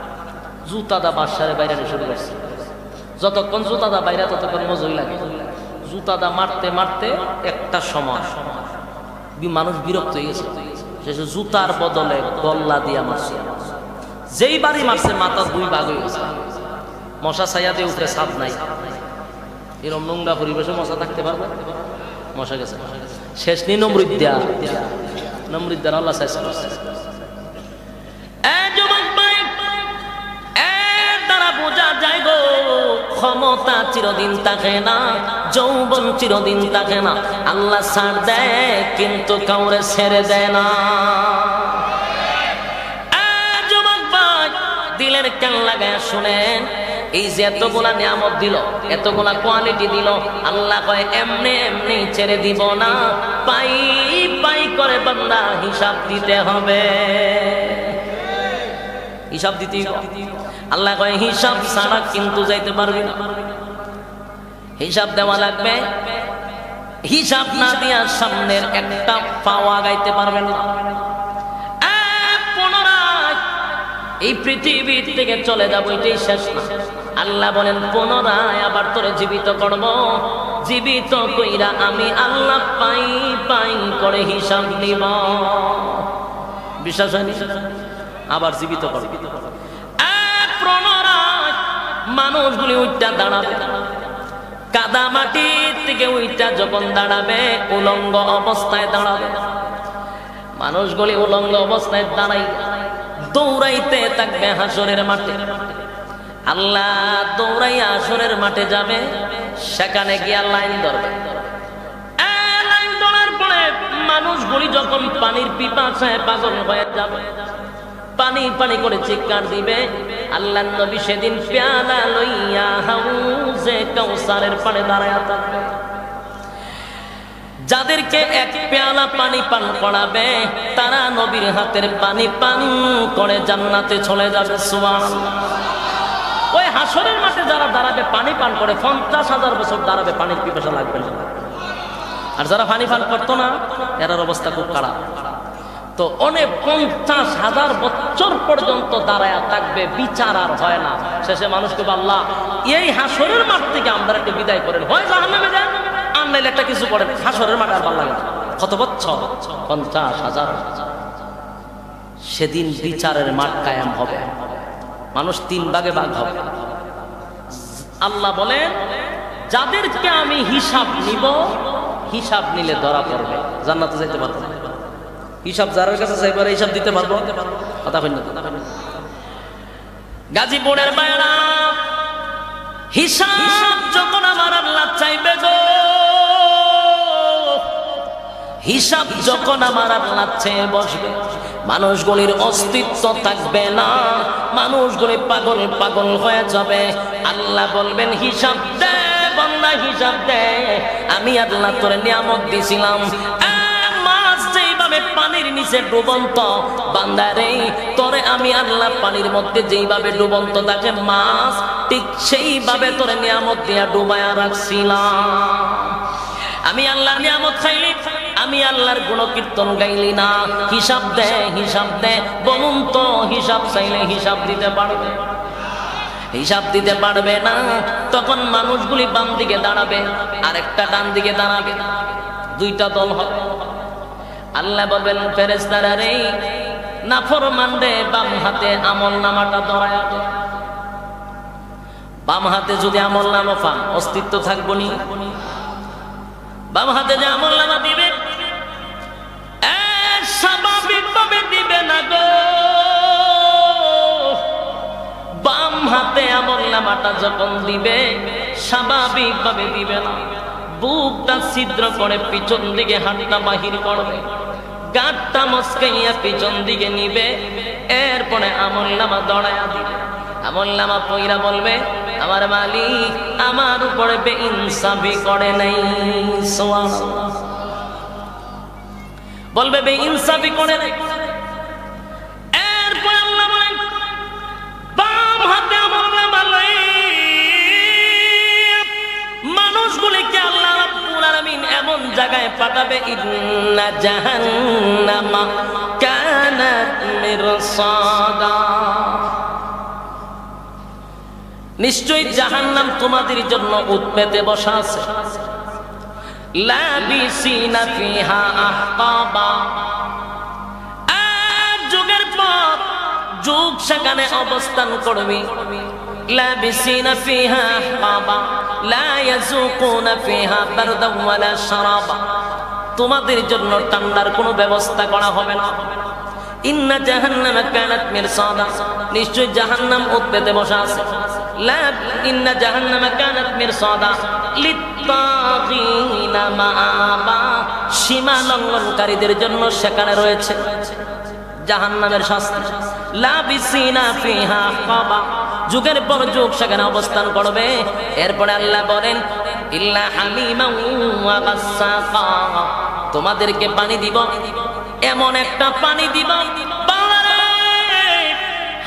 জুতাটা বাসারে বাইরে শুরু করছে। যতক্ষণ জুতাটা বাইরে ততক্ষণ মজুই লাগে। জুতাটা মারতে মারতে একটা সময় মানুষ বিরক্ত হয়ে গেছে। শেষে জুতার বদলে গল্লা দিয়া মারছে। যেই বাড়ি মারছে মাথা দুই ভাগ হয়ে গেছে। মশা ছায়া দিয়ে উঠে ছাদ নাই। এরকম নোংরা পরিবেশে মশা থাকতে পারবে? মশা গেছে। শেষ নেই নমরুদ দিয়া। নমরুদ দ্বারা আল্লাহ শেষ করছে। বোঝা যায় গো, ক্ষমতা চিরদিন থাকে না, যৌবন চিরদিন থাকে না। আল্লাহ ছাড় দেয় কিন্তু কাউরে ছেড়ে দেয় না। যুবক ভাই, দিলের কান লাগায় শুনেন, এই যে এতগুলা নিয়ামত দিল, এতগুলা কোয়ালিটি দিল, আল্লাহ কয় এমনি এমনি ছেড়ে দিব না, পাই পাই করে বান্দা হিসাব দিতে হবে। হিসাব দিতে আল্লাহ কয় হিসাব ছাড়া কিন্তু যাইতে পারবি না। হিসাব দেওয়া লাগবে। হিসাব না দিয়া সামনের একটা পাওয়া গাইতে পারবেন না। পুনরায় এই পৃথিবী থেকে চলে যাবো, এটাই শেষ না। আল্লাহ বলেন পুনরায় আবার তোরে জীবিত করব। জীবিত কইরা আমি আল্লাহ পাই পাই করে হিসাব নিব। বিশ্বাস হয়নি? আবার জীবিত করব। মানুষগুলি উইটা দাঁড়াবে, কাদা মাটির থেকে উইটা যখন দাঁড়াবে উলঙ্গ অবস্থায় দাঁড়াবে। মানুষগুলি উলঙ্গ অবস্থায় দাঁড়াই দৌড়াইতে থাকবে হাসরের মাঠে। আল্লাহ দৌড়াইয়া হাসরের মাঠে যাবে, সেখানে গিয়া লাইন ধরবে। লাইন ধরার পরে মানুষগুলি যখন পানির পিপাসায় পাগল হয়ে যাবে, পানি পানি করে চিৎকার দিবে, আল্লাহর নবী সেদিন পেয়ালা লইয়া হাউজে কাউসারের পাড়ে দাঁড়ায়া থাকবে। যাদেরকে এক পেয়ালা পানি পান করাবে তারা নবীর হাতের পানি পান করে জান্নাতে চলে যাবে। সুবহানাল্লাহ। ওই হাসরের মাঠে যারা দাঁড়াবে পানি পান করে 50,000 বছর দাঁড়াবে, পানির পিপাসা লাগবে না। আর যারা পানি পান করতো না এর অবস্থা খুব খারাপ। তো অনেক 50,000 বছর পর্যন্ত দাঁড়ায়া থাকবে, বিচার আর হয় না। শেষে মানুষকে আল্লাহ এই হাসরের মাঠ থেকে আমরা একটু বিদায় করেন, হয় জাহান্নামে যান আর নাইলে একটা কিছু করেন, হাসরের মাঠ আর ভালো লাগে না। কত বছর? 50,000। সেদিন বিচারের মাঠ কায়েম হবে, মানুষ 3 ভাগে ভাগ হবে। আল্লাহ বলেন যাদেরকে আমি হিসাব নিব, হিসাব নিলে ধরা পড়বে, জান্নাতে যাইতে পারবো না। হিসাব যার কাছে চাইবার হিসাব দিতে পারবো কথা হয় না। গাজীপুরের বাইরা হিসাব যখন আমার আল্লাহ চাইবে গো, হিসাব যখন আমার আল্লাহ চেয়ে বসবে, মানুষগুলির অস্তিত্ব থাকবে না, মানুষগুলি পাগল পাগল হয়ে যাবে। আল্লাহ বলবেন হিসাব দে বান্দা, হিসাব দে। আমি আল্লাহ তোরে নিয়ামত দিছিলাম, মাছ যেইভাবে পানির নিচে ডুবন্ত, বান্দারে তোরে আমি আল্লাহ পানির মধ্যে যেইভাবে ডুবন্ত থাকে মাছ, ঠিক সেইভাবে তোরে নিয়ামত দিয়া ডুবায়া রাখছিলাম। আমি আল্লাহর নিয়ামত খাইলি, আমি আল্লাহর গুণকীর্তন গাইলি না। হিসাব দে, হিসাব দে। বলুন তো হিসাব চাইলে হিসাব দিতে পারবে? হিসাব দিতে পারবে না। তখন মানুষগুলি বাম দিকে দাঁড়াবে, আরেকটা ডান দিকে দাঁড়াবে, 2টা দল হবে। আল্লাহ বলবেন ফেরেশতারা রে, নাফরমান রে, বাম হাতে আমল নামাটা ধরায়া দে। বাম হাতে যদি আমল নামা পান অস্তিত্ব থাকবো নি? বাম হাতে যে আমল নামা দিবে স্বাভাবিকভাবে দিবে না গো। বাম হাতে আমল নামাটা যখন দিবে স্বাভাবিকভাবে দিবে না, বুকটা ছিদ্র করে পিছন দিকে হাতটা বাহির করবে, গাঁটটা মস্কাইয়া পিছন দিকে নিবে, এরপরে আমল নামা দড়াইয়া দিবে। আমল নামা পয়রা বলবে আমার মালিক আমার উপরে বেইনসাফি করে নাই। সুবহানাল্লাহ। বলবে বেইনসাফি করে নাই। এরপর আল্লাহ বলেন বাম হাতে আমল নামা লই মানুষগুলিকে আল্লাহ রাব্বুল আলামিন এমন জায়গায় পাঠাবে, ইন্না জাহান্নামা কানাত মিরসাদা। নিশ্চয়ই জাহান্নাম তোমাদের জন্য উৎপেতে বসা আছে। লাবিসিনা ফিহা আহকাবা। যুগের পর যুগ সেখানে অবস্থান করবে। লাবিসিনা ফিহা আহকাবা লা ইয়াযুকুনা ফিহা বারদান ওয়ালা শারাবা। তোমাদের জন্য ঠান্ডার কোনো ব্যবস্থা করা হবে না। ইন্না জাহান্নামা কানাত মিরসাদা। নিশ্চয় জাহান্নাম উৎপেতে বসা আছে। ইন্না জাহান্নামা কানাত মিরসাদা লিত্তাগিনা মাআবা। সীমা লঙ্ঘনকারীদের জন্য সেখানে রয়েছে জাহান্নামের শাস্তি। লাবিসিনা ফিহা আহকাবা। যুগের পর যুগ সেখানে অবস্থান করবে। এরপরে আল্লাহ বলেন ইল্লা হামিমান ওয়া গাসসাকা। তোমাদেরকে পানি দিব, এমন একটা পানি দিব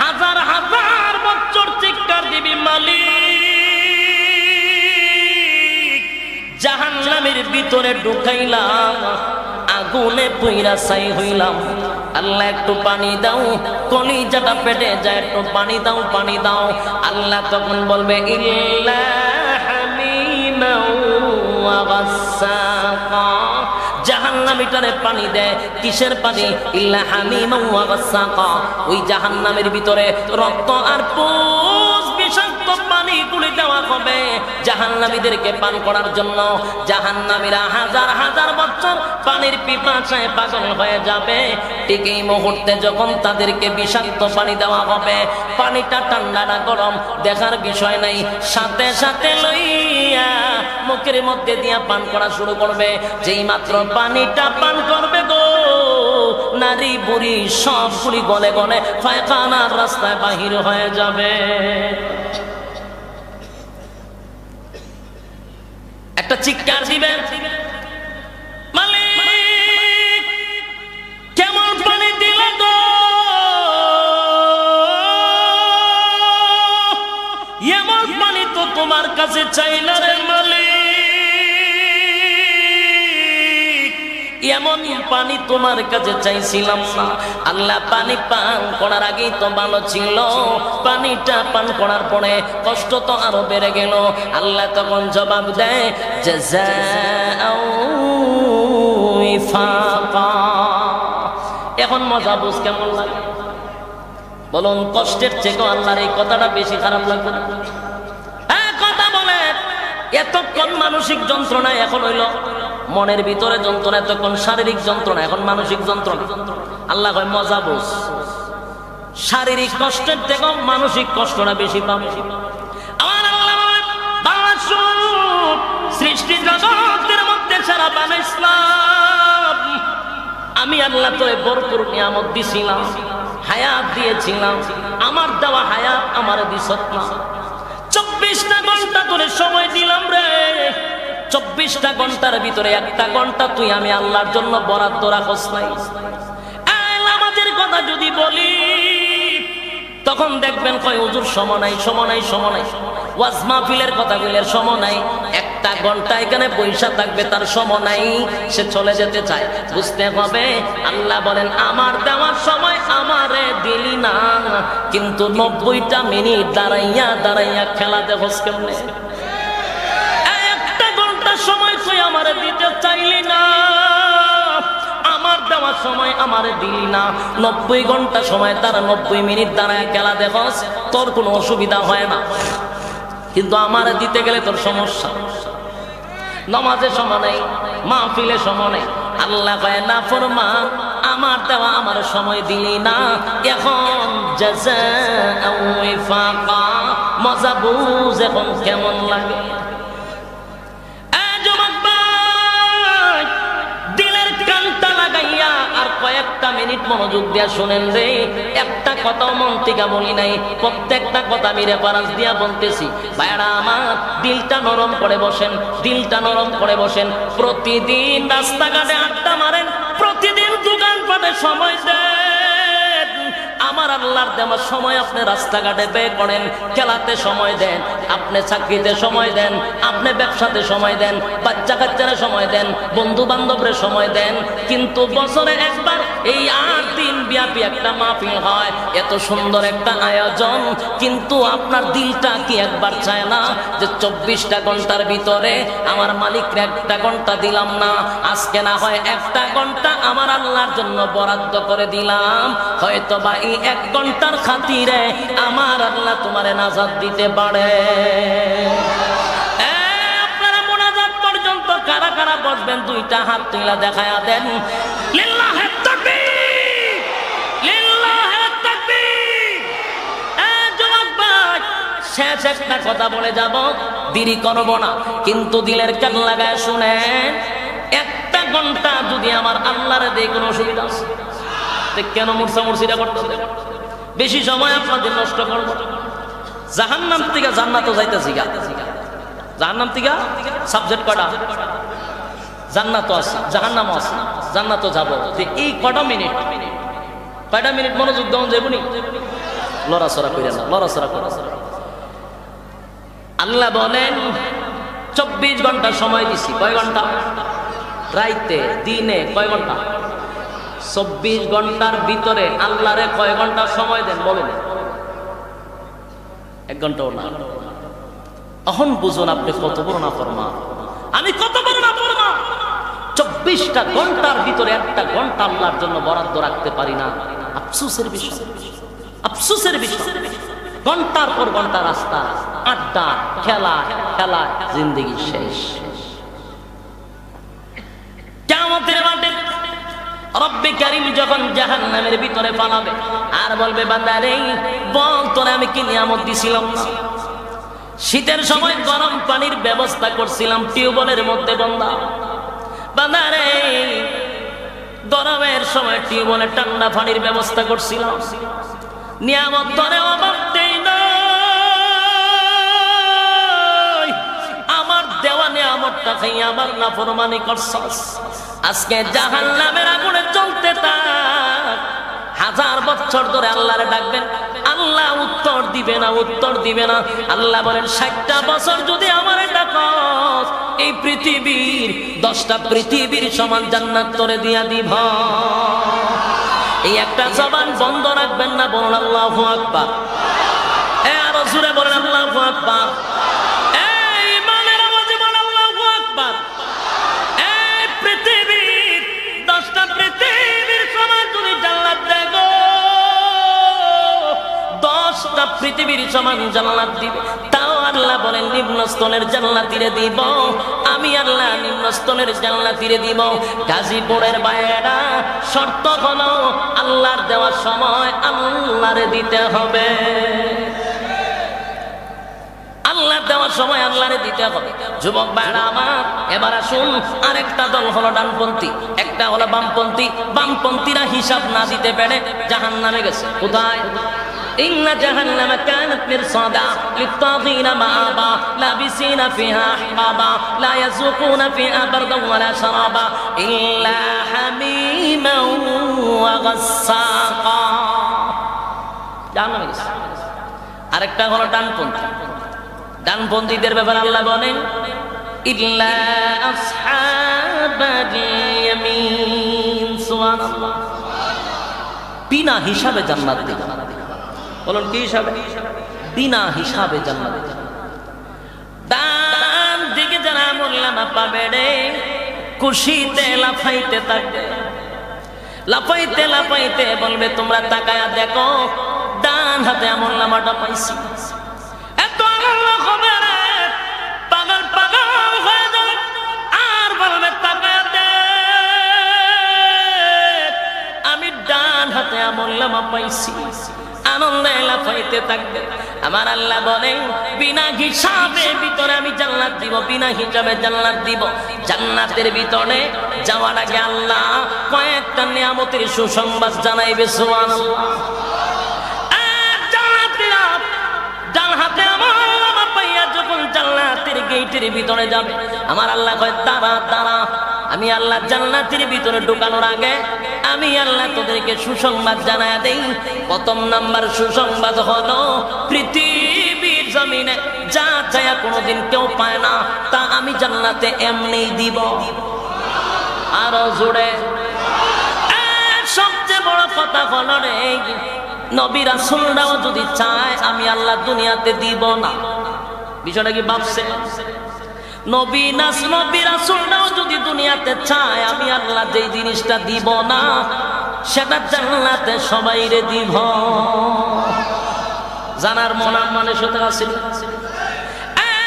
হাজার হাজার বছর চিৎকার দিবি মালিক জাহান্নামের ভিতরে ঢুকাইলাম, আগুনে পুইরা ছাই হইলাম। আল্লাহ একটু পানি দাও, কলিজাটা পেটে যায়, একটু পানি দাও, পানি দাও। আল্লাহ তখন বলবে ইল্লা হামিমান ওয়া গাসসাকা। জাহান্নামীটারে পানি দেয়, কিসের পানি? ইল্লা হামিমান ওয়া গাসসাকা। ওই জাহান্নামের ভিতরে রক্ত আর পুষ বিষাক্ত পানি গুলি দেওয়া হবে জাহান্নামীদেরকে পান করার জন্য। জাহান্নামীরা হাজার হাজার বছর পানির পিপাসায় পাগল হয়ে যাবে। ঠিক এই মুহূর্তে যখন তাদেরকে বিষাক্ত পানি দেওয়া হবে, পানিটা ঠান্ডা না গরম দেখার বিষয় নাই, সাথে সাথে লইয়া মুখের মধ্যে দিয়া পান করা শুরু করবে। যেই মাত্র পানিটা পান করবে গো, নারী বুড়ি সবগুলি গলে গলে পায়খানার রাস্তায় বাহির হয়ে যাবে। একটা চিৎকার দিবেন, মালিক কেমন পানি দিলে গো, এমন পানি তো তোমার কাছে চাই না রে মালিক, এমন পানি তোমার কাছে চাইছিলাম না। আল্লাহ পানি পান করার আগেই তো ভালো ছিল, পানিটা পান করার পরে কষ্ট তো আরো বেড়ে গেল। আল্লাহ তখন জবাব দেয়, জাযাআও ওয়িফাকা। এখন মজা বুঝ কেমন লাগে বলুন? কষ্টের চেয়ে আল্লাহর এই কথাটা বেশি খারাপ লাগবে না? হ্যাঁ কথা বলে, এতক্ষণ মানসিক যন্ত্রণা, এখন হইল মনের ভিতরে যন্ত্রণা, এতক্ষণ শারীরিক যন্ত্রণা, এখন মানসিক যন্ত্রণা। আল্লাহ কয় মজা বুঝ, শারীরিক কষ্টের থেকে মানসিক কষ্টটা বেশি পাবে। আমার আল্লাহ বাংলা সৃষ্টি জগতের মধ্যে সারা বানাইছিলাম আমি, আল্লাহ তোরে ভরপুর নিয়ামত দিছিলাম, হায়াত দিয়েছিলাম, আমার দেওয়া হায়াত আমার দিছত না। 24টা ঘন্টা ধরে সময় দিলাম রে, 24টা ঘন্টার ভিতরে একটা ঘন্টা তুই আমি আল্লাহর জন্য বরাদ্দ রাখস নাই। নামাজের কথা যদি বলি তখন দেখবেন কয় হুজুর সময় নাই, সময় নাই, সময় নাই। ওয়াজ মাহফিলের কথা বলের সময় নাই, একটা ঘন্টা এখানে পয়সা থাকবে তার সময় নাই, সে চলে যেতে চায়। বুঝতে হবে আল্লাহ বলেন আমার দেওয়ার সময় আমারে দিলি না, কিন্তু 90টা মিনিট দাঁড়াইয়া দাঁড়াইয়া খেলা দেখোস কেমনে। একটা ঘন্টা সময় তুই আমারে দিতে চাইলি না, আমার দেওয়ার সময় আমারে দিলি না। 90 ঘন্টা সময় তারা 90 মিনিট দাঁড়ায় খেলা দেখোস, তোর কোনো অসুবিধা হয় না, কিন্তু আমার দিতে গেলে তোর সমস্যা। নামাজে সময় নেই, মাহফিলে সময় নেই। আল্লাহ কয় না ফরমান, আমার দেওয়া আমার সময় দিলি না, এখন জাযাআও ওয়িফাকা। মজা বুঝ এখন কেমন লাগে? আর কয়েকটা মিনিট মনোযোগ দিয়া শুনেন রে, একটা কথাও মন থেকে বলি নাই, প্রত্যেকটা কথা আমি রেফারেন্স দিয়া বলতেছি। ভাইরা আমার, দিলটা নরম করে বসেন, দিলটা নরম করে বসেন। প্রতিদিন রাস্তাঘাটে আড্ডা মারেন, প্রতিদিন দোকানপাটে সময় দেন, আমার আল্লাহর দেওয়ার সময় আপনি রাস্তাঘাটে ব্যয় করেন, খেলাতে সময় দেন, আপনি চাকরিতে সময় দেন, আপনি ব্যবসাতে সময় দেন, বাচ্চা কাচ্চারা সময় দেন, বন্ধু বান্ধবরে সময় দেন। কিন্তু বছরে একবার এই 8 দিন ব্যাপী একটা মাহফিল হয়, এত সুন্দর একটা আয়োজন, কিন্তু আপনার দিলটা কি একবার চায় না যে 24টা ঘন্টার ভিতরে আমার মালিককে একটা ঘন্টা দিলাম না, আজকে না হয় একটা ঘন্টা আমার আল্লাহর জন্য বরাদ্দ করে দিলাম, হয়তো বা এই 1 ঘন্টার খাতিরে আমার আল্লাহ তোমারে নাজাত দিতে পারে। আপনারা মোনাজাত পর্যন্ত কারা কারা বসবেন 2টা হাত তুলে দেখায়া দেন। লিল্লাহে তাকবীর, লিল্লাহে তাকবীর। যুবক ভাই, শেষ একটা কথা বলে যাব, দেরি করব না, কিন্তু দিলের কান লাগায় শুনেন। 1টা ঘন্টা যদি আমার আল্লাহরে দেই, কোনো অসুবিধা আছে? কেন মুরসিটা করতে হবে? বেশি সময় আপনাদের নষ্ট করব। জাহান্নাম থেকে জান্নাতে যাইতেছি গা, জাহান্নাম থেকে সাবজেক্ট কয়টা? জান্নাত আছে, জাহান্নাম আছে, জান্নাতে যাব। এই কয়টা মিনিট, কয়টা মিনিট মনোযোগ দেওয়া যাবনি? লড়াচড়া করে না, লড়াচড়া করে। আল্লাহ বলেন 24 ঘন্টা সময় দিছি। কয় ঘন্টা? রাইতে দিনে কয় ঘন্টা? 24 ঘন্টার ভিতরে আল্লাহরে কয় ঘন্টা সময় দেন বলেন? 1 ঘন্টাও না। এখন বুঝুন আপনি কত বড় নাফরমান, আমি কত বড় নাফরমান। 24টা ঘন্টার ভিতরে 1টা ঘন্টা আল্লাহর জন্য বরাদ্দ রাখতে পারি না। আফসোসের বিষয়, আফসোসের বিষয়। ঘন্টার পর ঘন্টা রাস্তা, আড্ডা, খেলা, খেলা, জিন্দেগি শেষ। কিয়ামতের মাঠে রব্বে কারীম যখন জাহান্নামের ভিতরে পালাবে আর বলবে, বান্দা রে বল তোরে আমি কি নিয়ামত দিছিলাম না? শীতের সময় গরম পানির ব্যবস্থা করছিলাম টিউবওয়েলের মধ্যে, বান্দা বান্দা রে গরমের সময় টিউবওয়েলে ঠান্ডা পানির ব্যবস্থা করছিলাম, নিয়ামত ধরে অভাব দেই না। আমার দেওয়া নিয়ামতটা খাইয়া আমার নাফরমানি করছস। আজকে জাহান্নামের আগুনে জ্বলতে থাক, 1000 বছর ধরে আল্লাহরে ডাকবেন, আল্লাহ উত্তর দিবে না, উত্তর দিবে না। আল্লাহ বলেন 60টা বছর যদি আমারে ডাকস, এই পৃথিবীর 10টা পৃথিবীর সমান জান্নাত তোরে দিয়া দিব। এই একটা জবান বন্ধ রাখবেন না, বলুন আল্লাহু আকবার। আরো জোরে বলেন আল্লাহু আকবার। এই ইমানের আওয়াজে বলেন আল্লাহু আকবার। এই পৃথিবীর 10টা পৃথিবীর সমান যদি জান্নাত দেয় গো, 10টা পৃথিবীর সমান জান্নাত দিবে। তাও আল্লাহ বলেন নিম্ন স্তরের জান্নাতীরে দিব, আমি আল্লাহ নিম্ন স্তরের জান্নাতীরে দিব। গাজীপুরের বাইরা শর্ত হলো আল্লাহর দেওয়ার সময় আল্লাহরে দিতে হবে, আল্লাহ দেওয়ার সময় আল্লাহরে দিতে হবে। যুবক ভাইরা আমার, এবার আসুন, আরেকটা দল হলো ডানপন্থী, একটা হলো বামপন্থী। বামপন্থীরা হিসাব না দিতে পেরে জাহান্নামে গেছে। কোথায়? ইন্না জাহান্নামা কানাত মিরসাদা লিত্তাগিনা মাআবা লাবিসিনা ফিহা আহকাবা লা ইয়াযুকুনা ফিহা বারদান ওয়ালা শারাবা ইল্লা হামিমান ওয়া গাসসাকা। জাহান্নামে গেছে। আরেকটা হলো ডানপন্থী। ডানপন্থীদের ব্যাপারে আল্লাহ বলেন ইল্লা আসহাবাল ইয়ামিন। সুবহানাল্লাহ। বিনা হিসাবে জান্নাত দিবে। বলুন কি হিসাবে? বিনা হিসাবে জান্নাত দিবে। ডান দিকে যারা আমলনামা পাবে রে, খুশিতে লাফাইতে থাকবে, লাফাইতে লাফাইতে বলবে তোমরা তাকায়া দেখো ডান হাতে আমলনামাটা পাইছি। এত আনন্দ হবে রে, পাগল পাগল হয়ে যাবে। আর বলবে তাকায়া দেখ, আমি ডান হাতে আমলনামা পাইছি। আনন্দে লাফাইতে থাকবে। আমার আল্লাহ বলেন বিনা হিসাবে ভিতরে আমি জান্নাত দিব, বিনা হিসাবে জান্নাত দিব। জান্নাতের ভিতরে যাওয়ার আগে আল্লাহ কয়েকটা নিয়ামতের সুসংবাদ জানাইবে। সুবহানাল্লাহ। জান্নাতীরা ডান হাতে আমলনামা পাইয়া যখন জান্নাতের গেটের ভিতরে যাবে, আমার আল্লাহ কয় দাঁড়া দাঁড়া, আমি আল্লাহ জান্নাতের ভিতরে ঢোকানোর আগে আমি আল্লাহ তোদেরকে সুসংবাদ জানায়া দেই। প্রথম নাম্বার সুসংবাদ হলো পৃথিবীর জমিনে যা চায়া কোনোদিন কেউ পায় না, তা আমি জান্নাতে এমনি দিব। আরো জোরে। সবচেয়ে বড় কথা হলো রে, নবী রাসূলরাও যদি চায় আমি আল্লাহ দুনিয়াতে দিব না। বিষয়টা কি ভাবছে? নবী রাসূলরাও যদি দুনিয়াতে চায় আমি আল্লাহ যেই জিনিসটা দিব না, সেটা জান্নাতে সবাইরে দিব। জানার মন মানে সত্যি আছে।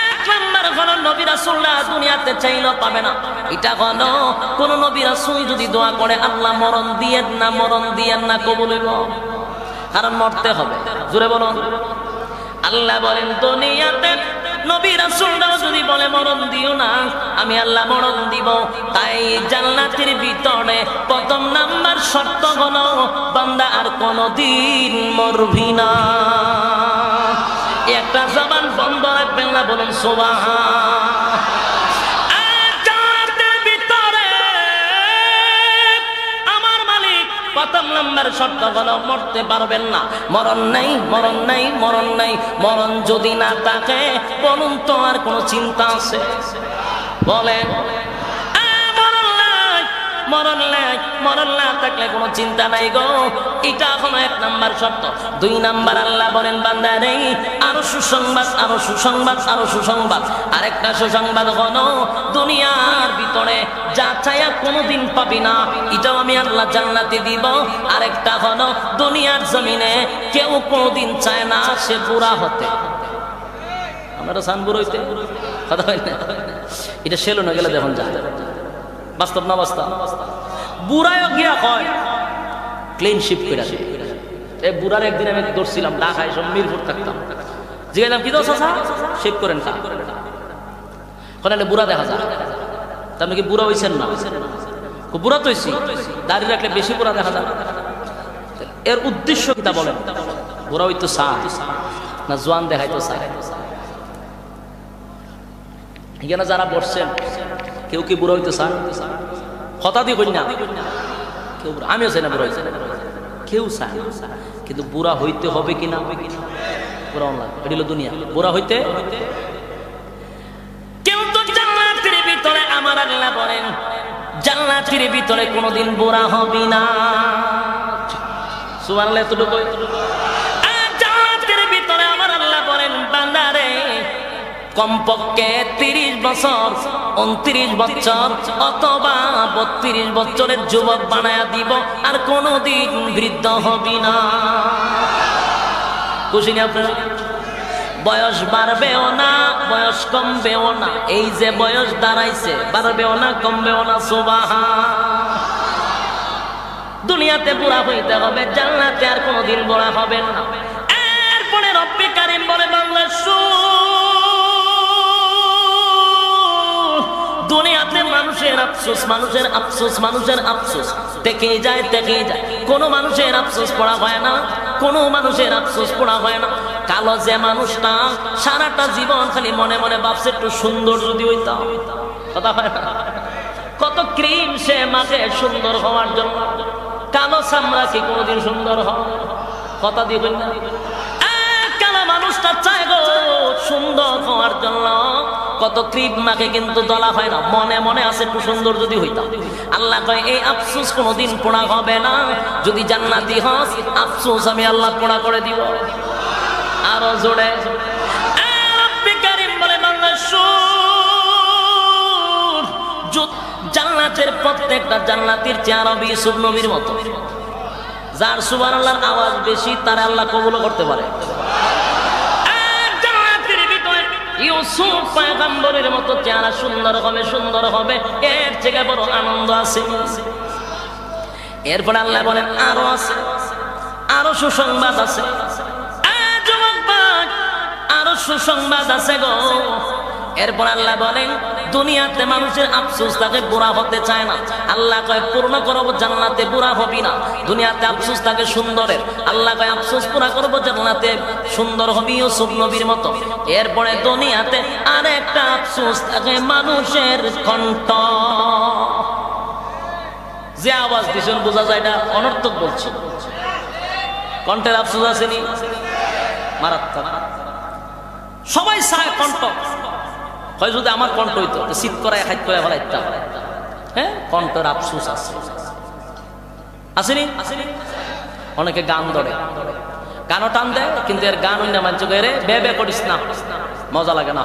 এক নাম্বার হলো নবী রাসূলরা দুনিয়াতে চাইলেও পাবে না। এটা হলো কোন নবী রাসূল যদি দোয়া করে আল্লাহ মরণ দিয়েন না, মরণ দিয়েন না, কবুল হইব। কারণ মরতে হবে। জোরে বলুন। আল্লাহ বলেন দুনিয়াতে নবী রাসূলরাও যদি বলে মরণ দিও না, আমি আল্লাহ মরণ দিব। তাই জান্নাতের ভিতরে প্রথম নাম্বার শর্ত হলো বান্দা আর কোনদিন মরবি না। একটা জবান বন্ধ রাখবেন না, বলুন সুবহান। জান্নাতের ভিতরে আমার মালিক প্রথম নাম্বার শর্ত হলো মরতে পারবেন না। মরণ নাই, মরণ নাই, মরণ নাই। মরণ যদি না থাকে বলুন তো আর কোনো চিন্তা আছে? বলেন মরণ নাই, মরণ না থাকলে কোনো চিন্তা নাই গো। এটা হলো এক নাম্বার শর্ত। দুই নাম্বার আল্লাহ বলেন বান্দা নেই, আরো সুসংবাদ, আরো সুসংবাদ, আরো সুসংবাদ। আরেকটা সুসংবাদ হলো দুনিয়ার ভিতরে যা চাইয়া কোনোদিন পাবি না, এটাও আমি আল্লাহ জান্নাতে দিব। আরেকটা হলো দুনিয়ার জমিনে কেউ কোনোদিন চায় না সে বুড়া হতে। আমরা সান বুড়ো হইতে কথা হয় না, এটা সেলো না গেলে দেখুন যায়। বাস্তব না বাস্তব? বুড়ায়ও গিয়া কয় ক্লিন শিপ করে আসে। এই বুড়ার একদিন আমি ধরছিলাম ঢাকায়, সব মিরপুর থাকতাম, জিজ্ঞাসা কি দোষ আছে, শেভ করেন কা বুড়া দেখা যায়। তা আপনি কি বুড়া হয়েছেন না? বুড়া তৈছি, দাড়ি রাখলে বেশি বুড়া দেখা যায়। এর উদ্দেশ্য কি তা বলেন? বুড়া হইতো চায় না জোয়ান দেখাইতো চায়? এখানে যারা বসছেন কেউ কি বুড়া হইতে চান? কথা দিয়ে কই না কেউ, আমিও চাই না বুড়া হইতে, কেউ চায়, কিন্তু বুড়া হইতে হবে কিনা? বুড়া অনলাইন এটি হলো দুনিয়া। বুড়া হইতে কেউ তো জান্নাতের ভিতরে, আমার আল্লাহ বলেন জান্নাতের ভিতরে কোনোদিন বুড়া হবি না। সুবহানাল্লাহ। এতটুকু জান্নাতের ভিতরে আমার আল্লাহ বলেন বান্দারে কমপক্ষে 30 বছর, 29 বছর অথবা 32 বছরের যুবক বানায়া দিব, আর কোনোদিন বৃদ্ধ হবি না। খুশি না আপনারা? বয়স বাড়বেও না, বয়স কমবেও না। এই যে বয়স দাঁড়াইছে, বাড়বেও না, কমবেও না। সুবহান। দুনিয়াতে বুড়া হইতে হবে, জান্নাতে আর কোনোদিন বুড়া হবে না। এরপরে রব্বে কারীম বলে বান্দা দুনিয়াতে মানুষের আফসোস, মানুষের আফসোস, মানুষের আফসোস দেখেই যায়, দেখেই যায়। কোনো মানুষের আফসোস পড়া হয় না, কোনো মানুষের আফসোস পড়া হয় না। কালো যে মানুষটা সারাটা জীবন খালি মনে মনে ভাবছে একটু সুন্দর যদি হইতাম, কথা হয় না? কত ক্রিম সে মাখে সুন্দর হওয়ার জন্য। কালো চামড়া কি কোনোদিন সুন্দর হয়? কথা দিয়ে কই না? কালো মানুষটা চায় গো সুন্দর হওয়ার জন্য, কত ক্রিম মাখে কিন্তু দলা হয় না। মনে মনে আছে একটু সুন্দর যদি হইতাম। আল্লাহ কয় এই আফসোস কোনোদিন পোড়া হবে না। যদি জান্নাতি হস, আফসোস আমি আল্লাহ পোড়া করে দিব। আরো জোরে রব্বে কারীম বলে বান্দা জান্নাতের প্রত্যেকটা জান্নাতীর চেহারা ইউসুফ নবীর মতো। যার সুবহানাল্লাহর আওয়াজ বেশি তার আল্লাহ কবুল করতে পারে। ইউসুফ পয়গম্বরের মতো চেহারা সুন্দর হবে, সুন্দর হবে, এর থেকে বড় আনন্দ আছে। এরপর আল্লাহ বলেন আরো আছে, আরো সুসংবাদ আছে। যুবক ভাই, আরো সুসংবাদ আছে গো। এরপর আল্লাহ বলেন দুনিয়াতে মানুষের আফসোস থাকে, বুড়া হতে চায় না। আল্লাহ কয় পূর্ণ করবো জান্নাতে, বুড়া হবি না। দুনিয়াতে আফসোস থাকে সুন্দরের, আল্লাহ কয় আফসোস পুরা করবো জান্নাতে, সুন্দর হবি ইউসুফ নবীর মতো। এরপরে দুনিয়াতে আরেকটা আফসোস থাকে মানুষের কণ্ঠ। যে আওয়াজ দিছেন বোঝা যায় না অনর্থক বলছে। কণ্ঠের আফসোস আসেনি? মারাত্মক। সবাই চায় কণ্ঠ, হয় যদি আমার কণ্ঠ হইতো শীত করায় হাইট করে ফেলা ইত্যা। হ্যাঁ, কণ্ঠের আফসোস আছে, আসেনি? অনেকে গান ধরে, গানও টান দেয়, কিন্তু এর গান অন্য মানছে রে বে বে করিস না, মজা লাগে না।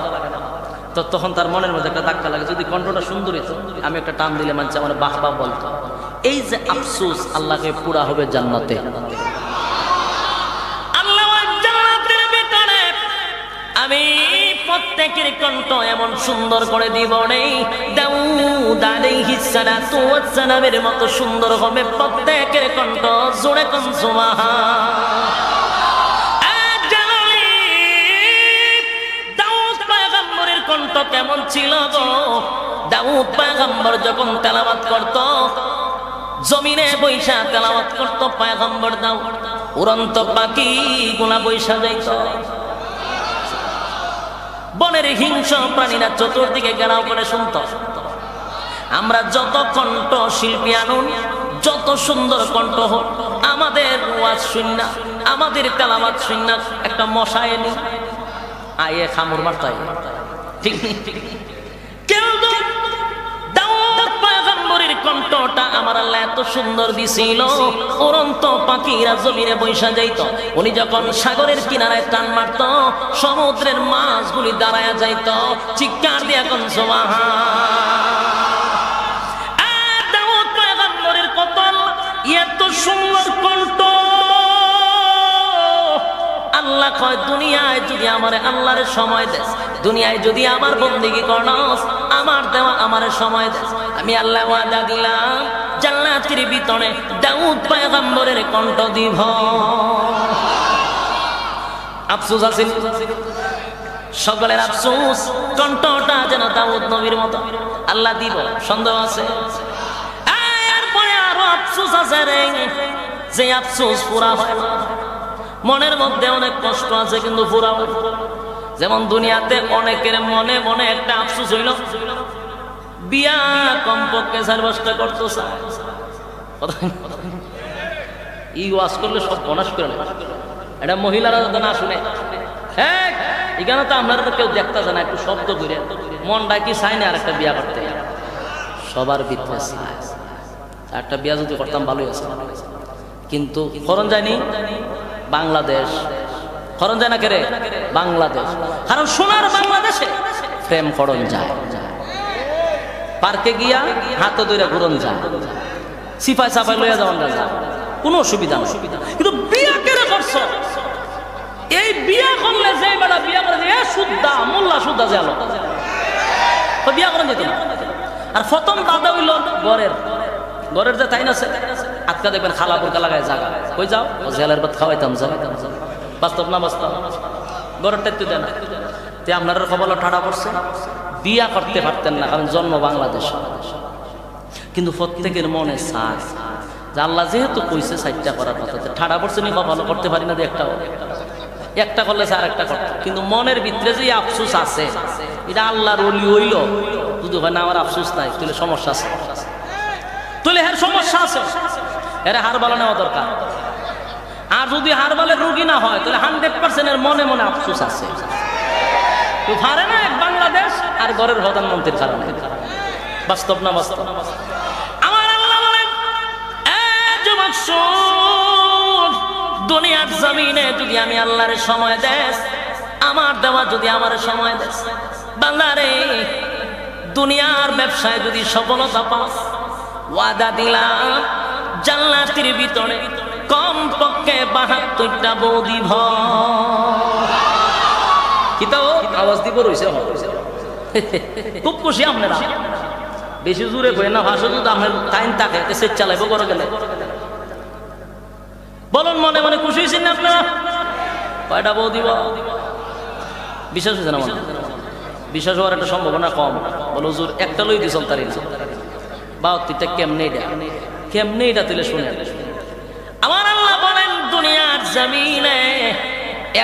তো তখন তার মনের মধ্যে একটা ধাক্কা লাগে, যদি কণ্ঠটা সুন্দর হইতো আমি একটা টান দিলে মানছে আমার বাহ বাহ বলতো। এই যে আফসোস, আল্লাহকে পুরা হবে জান্নাতে। আমি প্রত্যেকের কণ্ঠ এমন সুন্দর করে দিব নেই, দাউদ আলাইহিস সালাতু ওয়াস সালামের মতো সুন্দর হবে প্রত্যেকের কণ্ঠ। জোরে কোন সুবহান। দাউদ পয়গম্বরের কণ্ঠ কেমন ছিল গো? দাউদ পয়গম্বর যখন তেলাওয়াত করত, জমিনে বৈশা তেলাওয়াত করত পয়গম্বর দাউদ, উড়ন্ত পাখি গুলা বৈশা যাইত। বনের হিংস্র প্রাণীরা চতুর্দিকে ঘেরাও করে শুনত। আমরা যত কণ্ঠ শিল্পী আনুন, যত সুন্দর কণ্ঠ হোক, আমাদের ওয়াজ শুননা, আমাদের তেলাওয়াত শুননা একটা মশা এনে আয়ে খামুর মারতাই, ঠিক কিন্তু দাউদ পয়গম্বরের কণ্ঠটা আমার আল্লাহ এত সুন্দর দিছিল, উড়ন্ত পাখিরা জমিনে বৈশা যাইত। উনি যখন সাগরের কিনারায় টান মারত, সমুদ্রের মাছগুলি দাঁড়ায়া যাইত, চিৎকার দিয়া কোন সুবহান। দাউদ পয়গম্বরের কত এত সুন্দর কণ্ঠ। আল্লাহ কয় দুনিয়ায় যদি আমারে আল্লাহর সময় দেস, দুনিয়ায় যদি আমার বন্দেগী করস, আমার দেওয়া আমার সময় দেস, আমি আল্লাহ ওয়াদা দিলাম জান্নাতের ভিতরে দাউদ পয়গম্বরের কণ্ঠ দিব। আফসোস আছে, সকলের আফসোস কণ্ঠটা যেন দাউদ নবীর মতো আল্লাহ দিব, সন্দেহ আছে? আফসোস আছে রে, যে আফসোস পুরা হয় না। মনের মধ্যে অনেক কষ্ট আছে কিন্তু পুরা হয়। যেমন দুনিয়াতে অনেকের মনে মনে একটা আফসোস হইল, বিয়া কমপক্ষে 4-5টা করতে চায়। ই ওয়াজ করলে সব বনাশ করে নেয়, এটা মহিলারা যাতে না শুনে। হ্যাঁ, এখানে তো আপনারা তো কেউ দেখতেছে না, একটু শব্দ করে মনটা কি চাই না আর একটা বিয়া করতে। সবার ভিতরে চায় একটা বিয়া যদি করতাম ভালোই আছে, কিন্তু খরণ যায়নি বাংলাদেশ, খরণ যায় না কেরে বাংলাদেশ। কারণ সোনার বাংলাদেশে প্রেম খরণ যায়, পার্কে গিয়া হাতে ধরে ঘুরন যায়, সিপাই সাপাই লইয়া যাওয়ান যায়, কোনো অসুবিধা নেই। কিন্তু বিয়া কেড়ে করছ, এই বিয়া করলে যে বেড়া বিয়া করে এ সুদ্দা মোল্লা সুদ্দা যে আলো বিয়া করেন যেত না। আর প্রথম দাদা হইল ঘরের যে তাই আছে, আজকা দেখবেন খালা বোরকা লাগায় জাগা, কই যাও জেলের ভাত খাওয়াইতাম, বাস্তব না বাস্তব, ঘরের টাইতে দেন। তে আপনার খবর ঠাড়া পড়ছে, বিয়া করতে পারতেন না কারণ জন্ম বাংলাদেশ। কিন্তু প্রত্যেকের মনে চায় যে আল্লাহ যেহেতু কইছে 4টা করার কথা, ঠাড়া পড়ছে নি ভালো করতে পারি না, একটা করলে আর একটা করতে। কিন্তু মনের ভিতরে যে আফসোস আছে, এটা আল্লাহর ওলি হইল যদি হয় না আমার আফসোস নাই, তাহলে সমস্যা আছে, তাহলে এর সমস্যা আছে, এর হার ভালো নেওয়া দরকার। আর যদি হার ভালের রোগী না হয় তাহলে 100% এর মনে মনে আফসোস আছে। তো পারে না এক বাংলাদেশ আর ঘরের প্রধানমন্ত্রীর কারণে। বাস্তব না বাস্তব? আমার আল্লাহ বলেন, এ যুবক শোন, দুনিয়ার জমিনে যদি আমি আল্লাহর সময় দেস, আমার দেওয়া যদি আমার সময় দেস, বান্দারে দুনিয়ার ব্যবসায় যদি সফলতা পাস, ওয়াদা দিলাম জান্নাতের ভিতরে কমপক্ষে 72টা বউ দিব। কি তো আওয়াজ দিব রইছে, খুব খুশি আপনারা, বেশি জোরে কই না ভাষা, যদি আপনার টাইম থাকে সে চালাইবো করে গেলে বলুন, মনে মনে খুশি হয়েছেন না আপনারা? কয়টা বউ দিব? বিশ্বাস হয়েছে না? মনে বিশ্বাস হওয়ার একটা সম্ভাবনা কম। বলো হুজুর একটা লই দিছল তারি না, 72টা কেমনে এটা তুলে শুনে। আমার আল্লাহ বলেন, দুনিয়ার জমিনে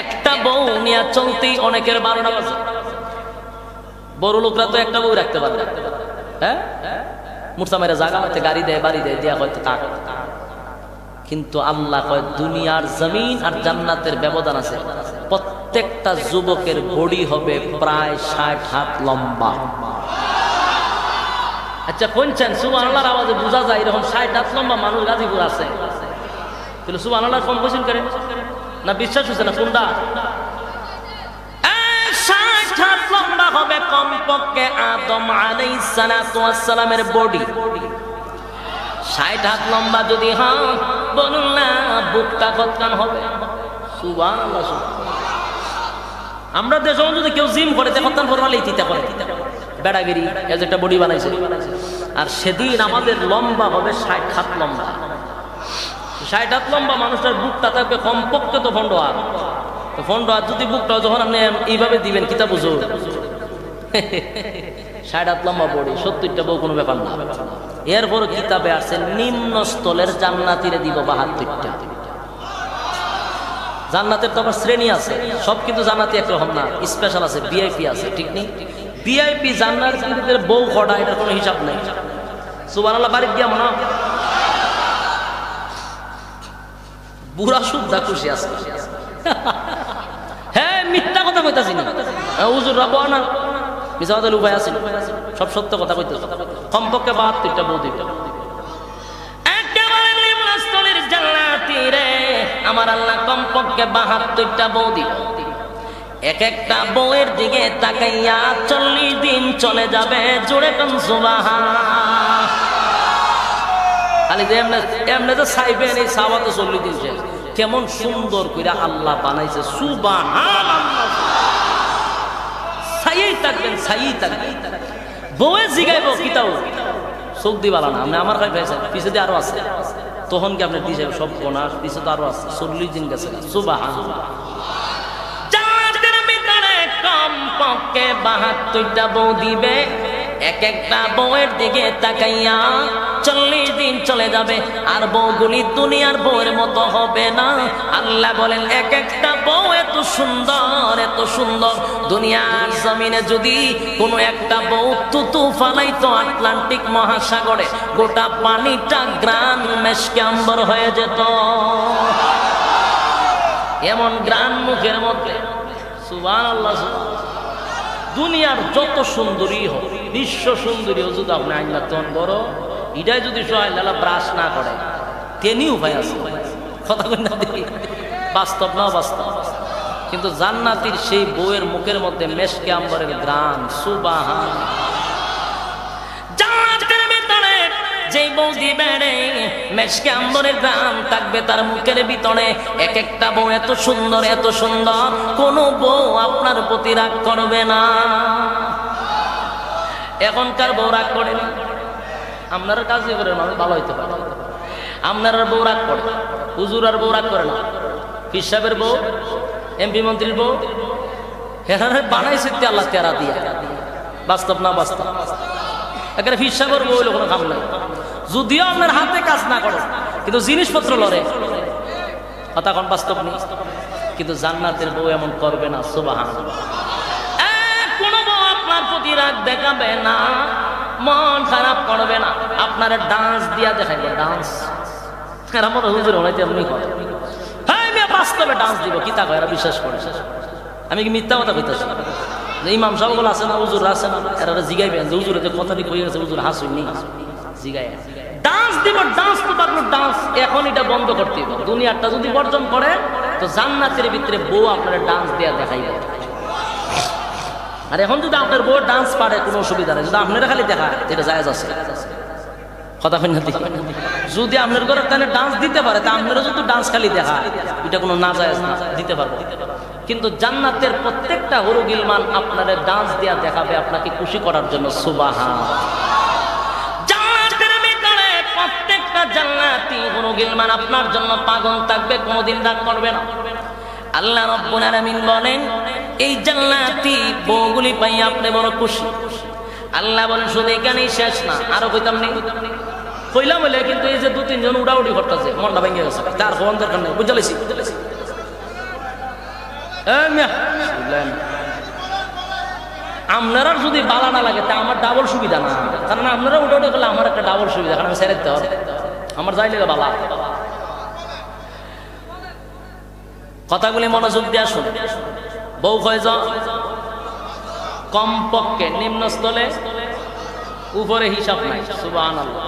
একটা বউ নিয়ে চলতেই অনেকের 12টা বাজে। বড় লোকরা তো একটা বউ রাখতে পারে, হ্যাঁ, মুরসা মেরে জায়গা হয়তো গাড়ি দেয়, বাড়ি দেয়, দেয়া হয়তো তাক। কিন্তু আল্লাহ কয় দুনিয়ার জমিন আর জান্নাতের ব্যবধান আছে। প্রত্যেকটা যুবকের বডি হবে প্রায় 60 হাত লম্বা। আচ্ছা কোনছেন সুবহানাল্লাহর আওয়াজে বোঝা যায় এরকম 60 হাত লম্বা মানুষ গাজীপুর আছে, তাহলে সুবহানাল্লাহ কম কোশ্চেন করে না? বিশ্বাস হচ্ছে না কোনটা? 60 হাত লম্বা হবে কমপক্ষে আদম আলাইহিস সালাতু ওয়াস সালামের বডি। 60 হাত লম্বা যদি হয়, বলুন না বুকটা কতখান হবে? সুবহানাল্লাহ। আমরা দেশে যদি কেউ জিম করে কতখান ফরমালেই দিতে পারে, বেড়াগিরি এজ একটা বডি বানাইছে। আর সেদিন আমাদের লম্বা হবে 60 হাত লম্বা। 60 হাত লম্বা মানুষটার বুকটা থাকবে কমপক্ষে তো 15 হাত। তো 15 হাত যদি বুকটা যখন আপনি এইভাবে দিবেন, কিতা বুঝো 60 হাত লম্বা বডি, 70টা বউ কোনো ব্যাপার না। এরপর কিতাবে আছে নিম্ন স্থলের জান্নাতীরে দিব 72টা। জান্নাতের তো আবার শ্রেণী আছে, সব কিন্তু জান্নাতি একরকম না, স্পেশাল আছে, ভিআইপি আছে, ঠিক নেই? ভিআইপি জান্নাতের বউ কটা, এটার কোনো হিসাব নেই। সুবহানাল্লাহ বাড়ি দিয়া মনে বুড়া সুদ্ধা খুশি আছে। হ্যাঁ, মিথ্যা কথা কইতাছি না, হুজুর রাবো না, মিছাতে উপায় আছে, সব সত্য কথা কইতেছে। কমপক্ষে 72টা বউ দিবে। একেবারে নিম্ন স্থলের জান্নাতীরে আমার আল্লাহ কমপক্ষে 72টা বউ দিবে। এক একটা বউয়ের দিকে তাকাইয়া 40 দিন চলে যাবে। জোরে কোন সুবহানাল্লাহ। খালি যে এমনি তো চাইবেন, এই চাওয়া তো 40 দিন শেষ। কেমন সুন্দর করে আল্লাহ বানাইছে, সুবহানাল্লাহ। ছাইই থাকবেন, ছাইই থাকবেন। বউয়ে জিগাইব কিতাও চোখ দিবালা না, আপনি আমার কাছে পাইছেন, পিছে দিয়ে আরো আছে, তখন কি আপনি দিয়েছেন সব গোনার পিছে তো আরো আছে। 40 দিন গেছে, সুবহানাল্লাহ। কমপক্ষে 72টা বউ দিবে। এক একটা বউয়ের দিকে তাকাইয়া 40 দিন চলে যাবে আর বউগুলি দুনিয়ার বউয়ের মতো হবে না। আল্লাহ বলেন এক একটা বউ এত সুন্দর, এত সুন্দর, দুনিয়ার জমিনে যদি কোনো একটা বউ তুতু ফালাইতো আটলান্টিক মহাসাগরে, গোটা পানিটা গ্রান মেশকে আম্বর হয়ে যেত। এমন গ্রান মুখের মধ্যে, সুবহানাল্লাহ। দুনিয়ার যত সুন্দরী হোক, বিশ্ব সুন্দরী হোক, যদি আপনি আইনা তন বড় এটাই যদি সোহাইল্লাহ ব্রাশ না করে তেনি উপায় আছে। কথা কই না দেখি, বাস্তব না বাস্তব। কিন্তু জান্নাতীর সেই বউয়ের মুখের মধ্যে মেশকে আম্বরের গ্রান, সুবহান। জান্নাতের ভিতরে যেই বউ দিবে রে, মেশকে আম্বরের গ্রান থাকবে তার মুখের ভিতরে। এক একটা বউ এত সুন্দর, এত সুন্দর, কোন বউ আপনার প্রতি রাগ করবে না। এখনকার বউ রাগ করে না, আপনার কাজই করে মানুষ ভালো হইতে পারে। আপনার বউ রাগ করে, হুজুর আর বউ রাগ করে না, পীর সাহেবের বউ, এমপি মন্ত্রীর বউ, হেরারে বানাইছে আল্লাহ তেরা দিয়া। বাস্তব না বাস্তব? এখানে পীর সাহেবের বউ হইলে কোনো কাম নাই, যদিও আপনার হাতে কাজ না করে, কিন্তু জিনিসপত্র লড়ে। কথা কোন বাস্তব নেই? কিন্তু জান্নাতের বউ এমন করবে না, সুবহানাল্লাহ। কোনো বউ আপনার প্রতি রাগ দেখাবে না, মন খারাপ করবে না, আপনার ডান্স দিয়া দেখাইবে। ডান্স আমার হুজুর হইতে এমনি করে, হ্যাঁ আমি বাস্তবে ডান্স দিব, কি তা কয় এরা বিশ্বাস করে? আমি কি মিথ্যা কথা কইতেছি? ইমাম সাহেবগুলো আছে না, হুজুর আছে না, এরা জিগাইবেন যে হুজুরে যে কথাটি কই গেছে, হুজুর হাসুনি জিগাই ডান্স দিব। ডান্স তো পারলো ডান্স, এখন এটা বন্ধ করতে হবে। দুনিয়াটা যদি বর্জন করে তো জান্নাতের ভিতরে বউ আপনার ডান্স দেয়া দেখাইবে। আর এখন যদি আপনার বউ ডান্স পারে কোনো অসুবিধা নেই, যদি আপনারা খালি দেখা যেটা জায়েজ আছে। কথা কই না দেখি, যদি আপনার ঘরে তাহলে ডান্স দিতে পারে, তা আপনারা যদি ডান্স খালি দেখা, এটা কোনো না জায়েজ না, দিতে পারবো। কিন্তু জান্নাতের প্রত্যেকটা হরু গিলমান আপনারা ডান্স দেয়া দেখাবে আপনাকে খুশি করার জন্য, সুবহানাল্লাহ। জান্নাতের ভিতরে প্রত্যেকটা জান্নাতি হরু গিলমান আপনার জন্য পাগল থাকবে, কোনোদিন রাগ করবে না। আল্লাহ রাব্বুল আলামিন বলেন এই জান্নাতি বউগুলি পাই আপনি বড় খুশি। আল্লাহ বলেন শুধু এখানেই শেষ না, আরো কইতাম নেই, কইলাম বলে, কিন্তু এই যে 2-3 জন উড়াউড়ি করতেছে, মনটা ভেঙে গেছে, তার ফোন দরকার নেই, বুঝাইছি। আপনারা যদি বালা না লাগে তা আমার ডাবল সুবিধা না, কারণ আপনারা উঠে উঠে করলে আমার একটা ডাবল সুবিধা, কারণ আমি ছেড়ে দিতে হবে, আমার যাই লেগে বালা। কথাগুলি মনোযোগ দিয়ে আসুন। বউ হয়ে যাও কমপক্ষে নিম্নস্থলে, উপরে হিসাব নাই, সুবহানাল্লাহ।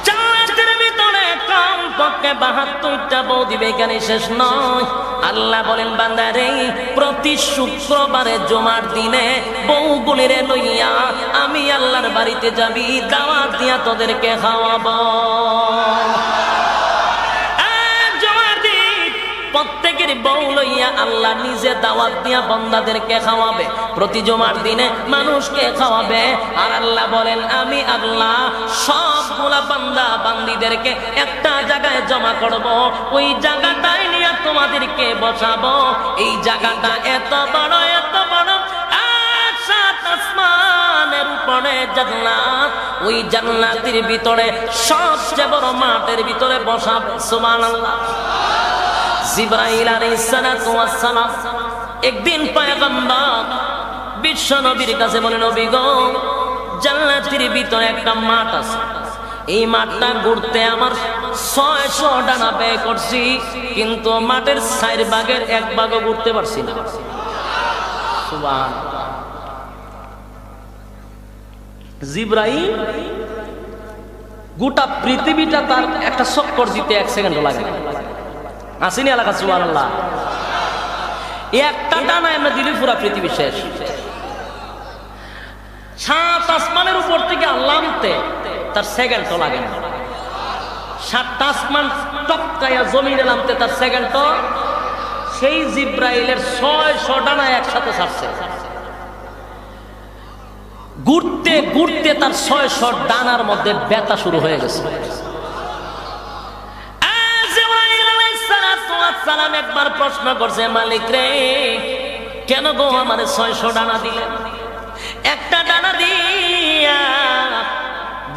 জান্নাতের ভিতরে কমপক্ষে 72টা বউ দিবে, এখানে শেষ নয়। আল্লাহ বলেন বান্দারে প্রতি শুক্রবারে জুমার দিনে বউগুলিরে লইয়া আমি আল্লাহর বাড়িতে যাবি, দাওয়াত দিয়া তোদেরকে খাওয়াবো। প্রত্যেকের বউ লইয়া আল্লাহ নিজে দাওয়াত দিয়া বান্দাদেরকে খাওয়াবে, প্রতি জুমার দিনে মানুষকে খাওয়াবে। আর আল্লাহ বলেন আমি আল্লাহ সবগুলা বান্দা বান্দীদেরকে একটা জায়গায় জমা করব, ওই জায়গাটায় নিয়ে তোমাদেরকে বসাবো। এই জায়গাটা এত বড়, এত বড়, 7 আসমানের উপরে জান্নাত, ওই জান্নাতের ভিতরে সবচেয়ে বড় মাঠের ভিতরে বসাবে, সুবহানাল্লাহ। জিবরাইল আলাইহিস সালাতু ওয়াস সালাম একদিন পয়গম্বর বিশ্ব নবীর কাছে বলেন, নবী গো জান্নাতের ভিতরে একটা মাঠ আছে, এই মাঠটা ঘুরতে আমার 600 ডানা ব্যয় করছি, কিন্তু মাঠের 4 ভাগের 1 ভাগও ঘুরতে পারছি না, সুবহানাল্লাহ। জিবরাইল গোটা পৃথিবীটা তার একটা চক্কর দিতে 1 সেকেন্ড লাগে না, আসেনি এলাকা, সুবহানাল্লাহ। একটা ডানা এমনি দিলে পুরা পৃথিবী শেষ। 7 আসমানের উপর থেকে আল্লাহ আনতে তার সেকেন্ডও লাগে না, 7টা আসমান টপকাইয়া জমিনে নামতে তার সেকেন্ডও, সেই জিবরাইলের 600 ডানা একসাথে ছাড়ছে। ঘুরতে ঘুরতে তার 600 ডানার মধ্যে ব্যথা শুরু হয়ে গেছে। সালাম একবার প্রশ্ন করছে, মালিক রে কেন গো আমারে 600 ডানা দিলেন? একটা ডানা দিয়া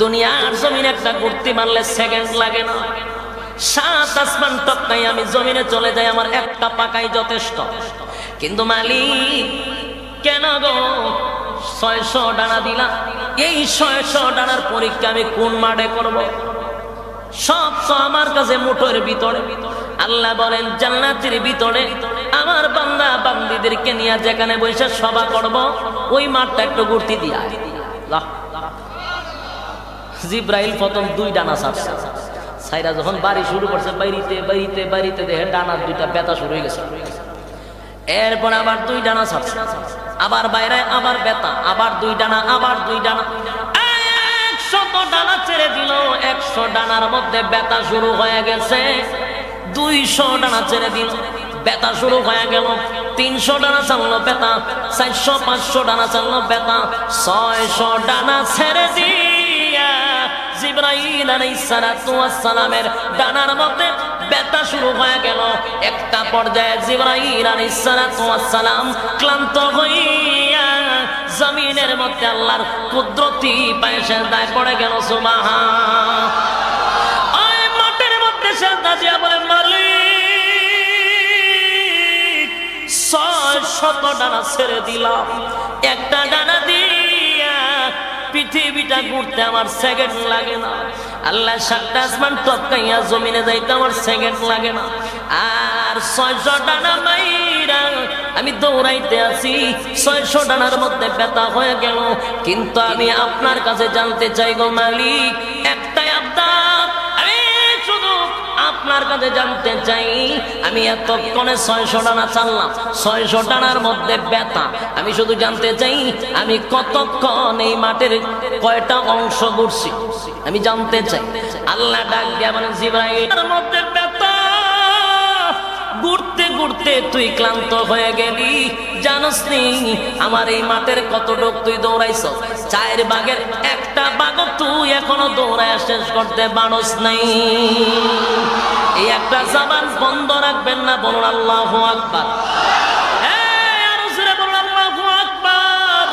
দুনিয়ার জমিনে একটা ঘুরতে মারলে সেকেন্ড লাগে না। 7 আসমান টপকাই আমি জমিনে চলে যাই, আমার একটা পাকাই যথেষ্ট। কিন্তু মালিক কেন গো 600 ডানা দিলা? এই 600 ডানার পরীক্ষা আমি কোন মাঠে করব? সব তো আমার কাছে মুঠোর ভিতরে। আল্লাহ বলেন জান্নাতের ভিতরে আমার বান্দা বান্দীদেরকে নিয়ে যেখানে বসে সভা করব, ওই মাঠটা একটু ঘুরতে দিয়া। জিব্রাইল প্রথম 2 ডানা ছাড়ছে, সাইরা যখন বাড়ি শুরু করছে বাইরিতে বাইরিতে বাইরিতে দেখে ডানার 2টা ব্যথা শুরু হয়ে গেছে। এরপর আবার 2 ডানা ছাড়ছে, আবার বাইরে আবার ব্যথা, আবার 2 ডানা, আবার 2 ডানা, 100 ডানা ছেড়ে দিল। 100 ডানার মধ্যে ব্যথা শুরু হয়ে গেছে। 200 ডানা ছেড়ে দিল, ব্যথা শুরু হয়ে গেল। 300 ডানা ছাড়লো ব্যথা, 400 500 ডানা ছাড়লো ব্যথা, 600 ডানা ছেড়ে দিয়া জিবরাইল আলাইহিস সালাতু ওয়াস সালামের ডানার মধ্যে ব্যথা শুরু হয়ে গেল। একটা পর্যায়ে জিবরাইল আলাইহিস সালাতু ওয়াস সালাম ক্লান্ত হইয়া জমিনের মধ্যে আল্লাহর কুদরতি পায়ে সেজদায় পড়ে গেল। সুবহান। ওই মাটির মধ্যে সেজদা দিয়া বলে মালিক 600 ডানা ছেড়ে দিলাম, একটা ডানা দিয়া পৃথিবীটা ঘুরতে আমার সেকেন্ড লাগে না। আল্লাহ 7টা আসমান টপকাইয়া জমিনে যাইতে আমার সেকেন্ড লাগে না। আর 600 ডানা মাইরা আমি দৌড়াইতে আছি, 600 ডানার মধ্যে ব্যথা হয়ে গেল। কিন্তু আমি আপনার কাছে জানতে চাই গো মালিক, একটাই আবদার, আমি শুধু আপনার কাছে জানতে চাই, আমি এতক্ষণে 600 ডানা চাললাম, 600 ডানার মধ্যে ব্যথা, আমি শুধু জানতে চাই আমি কতক্ষণ এই মাঠের কয়টা অংশ ঘুরছি, আমি জানতে চাই। আল্লাহ ডাক দিয়া বলেন জিবরাইলের মধ্যে ব্যথা, ঘুরতে ঘুরতে তুই ক্লান্ত হয়ে গেলি, জানোস নি আমার এই মাঠের কতটুক তুই দৌড়াইছ? 4 ভাগের 1টা ভাগ তুই এখনো দৌড়ায় শেষ করতে পারস নাই। এই একটা জবান বন্ধ রাখবেন না, বলুন আল্লাহু আকবার। আরো জোরে বলুন আল্লাহু আকবার।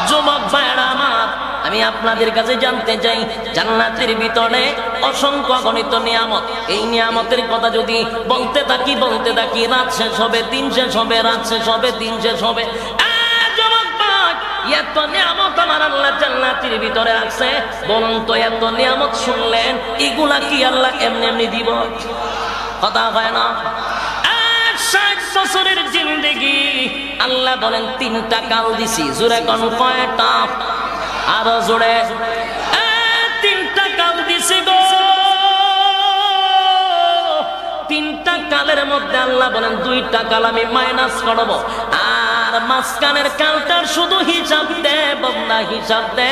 যুবক ভাইরা আমার, আমি আপনাদের কাছে জানতে চাই, জান্নাতের ভিতরে অসংখ্য গণিত নিয়ামত। এই নিয়ামতের কথা যদি বলতে থাকি রাত শেষ হবে, দিন শেষ হবে, রাত শেষ হবে, দিন শেষ হবে। যুবক ভাই, এত নিয়ামত আমার আল্লাহ জান্নাতের ভিতরে আছে, বলুন তো এত নিয়ামত শুনলেন, এগুলা কি আল্লাহ এমনি এমনি দিব? কথা হয় না। 60 বছরের জিন্দেগি আল্লাহ বলেন 3টা কাল দিছি। জোরে কোন কয়টা? আরো জোরে। 3টা কাল দিছি গো। 3টা কালের মধ্যে আল্লাহ বলেন 2টা কাল আমি মাইনাস করব, আর মাঝখানের কালটার শুধু হিসাব দে বান্দা, হিসাব দে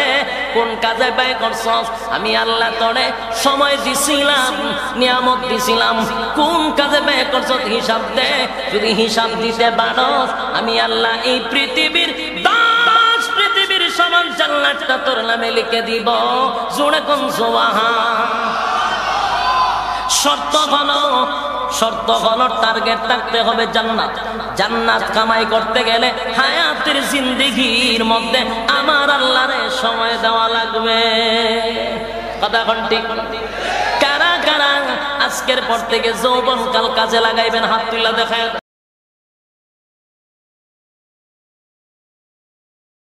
কোন কাজে ব্যয় করছস। আমি আল্লাহ তোরে সময় দিছিলাম, নিয়ামত দিছিলাম, কোন কাজে ব্যয় করছস হিসাব দে। যদি হিসাব দিতে পারস, আমি আল্লাহ এই পৃথিবীর পৃথিবীর সমান জান্নাতটা তোর নামে লিখে দিব। জোরে কোন সুবহান। শর্ত হলো টার্গেট থাকতে হবে জান্নাত। জান্নাত কামাই করতে গেলে হায়াতের জিন্দেগির মধ্যে আমার আল্লাহরে সময় দেওয়া লাগবে। কথা কোন ঠিক? কারা কারা আজকের পর থেকে যৌবনকাল কাজে লাগাইবেন? হাত তুলে দেখায়।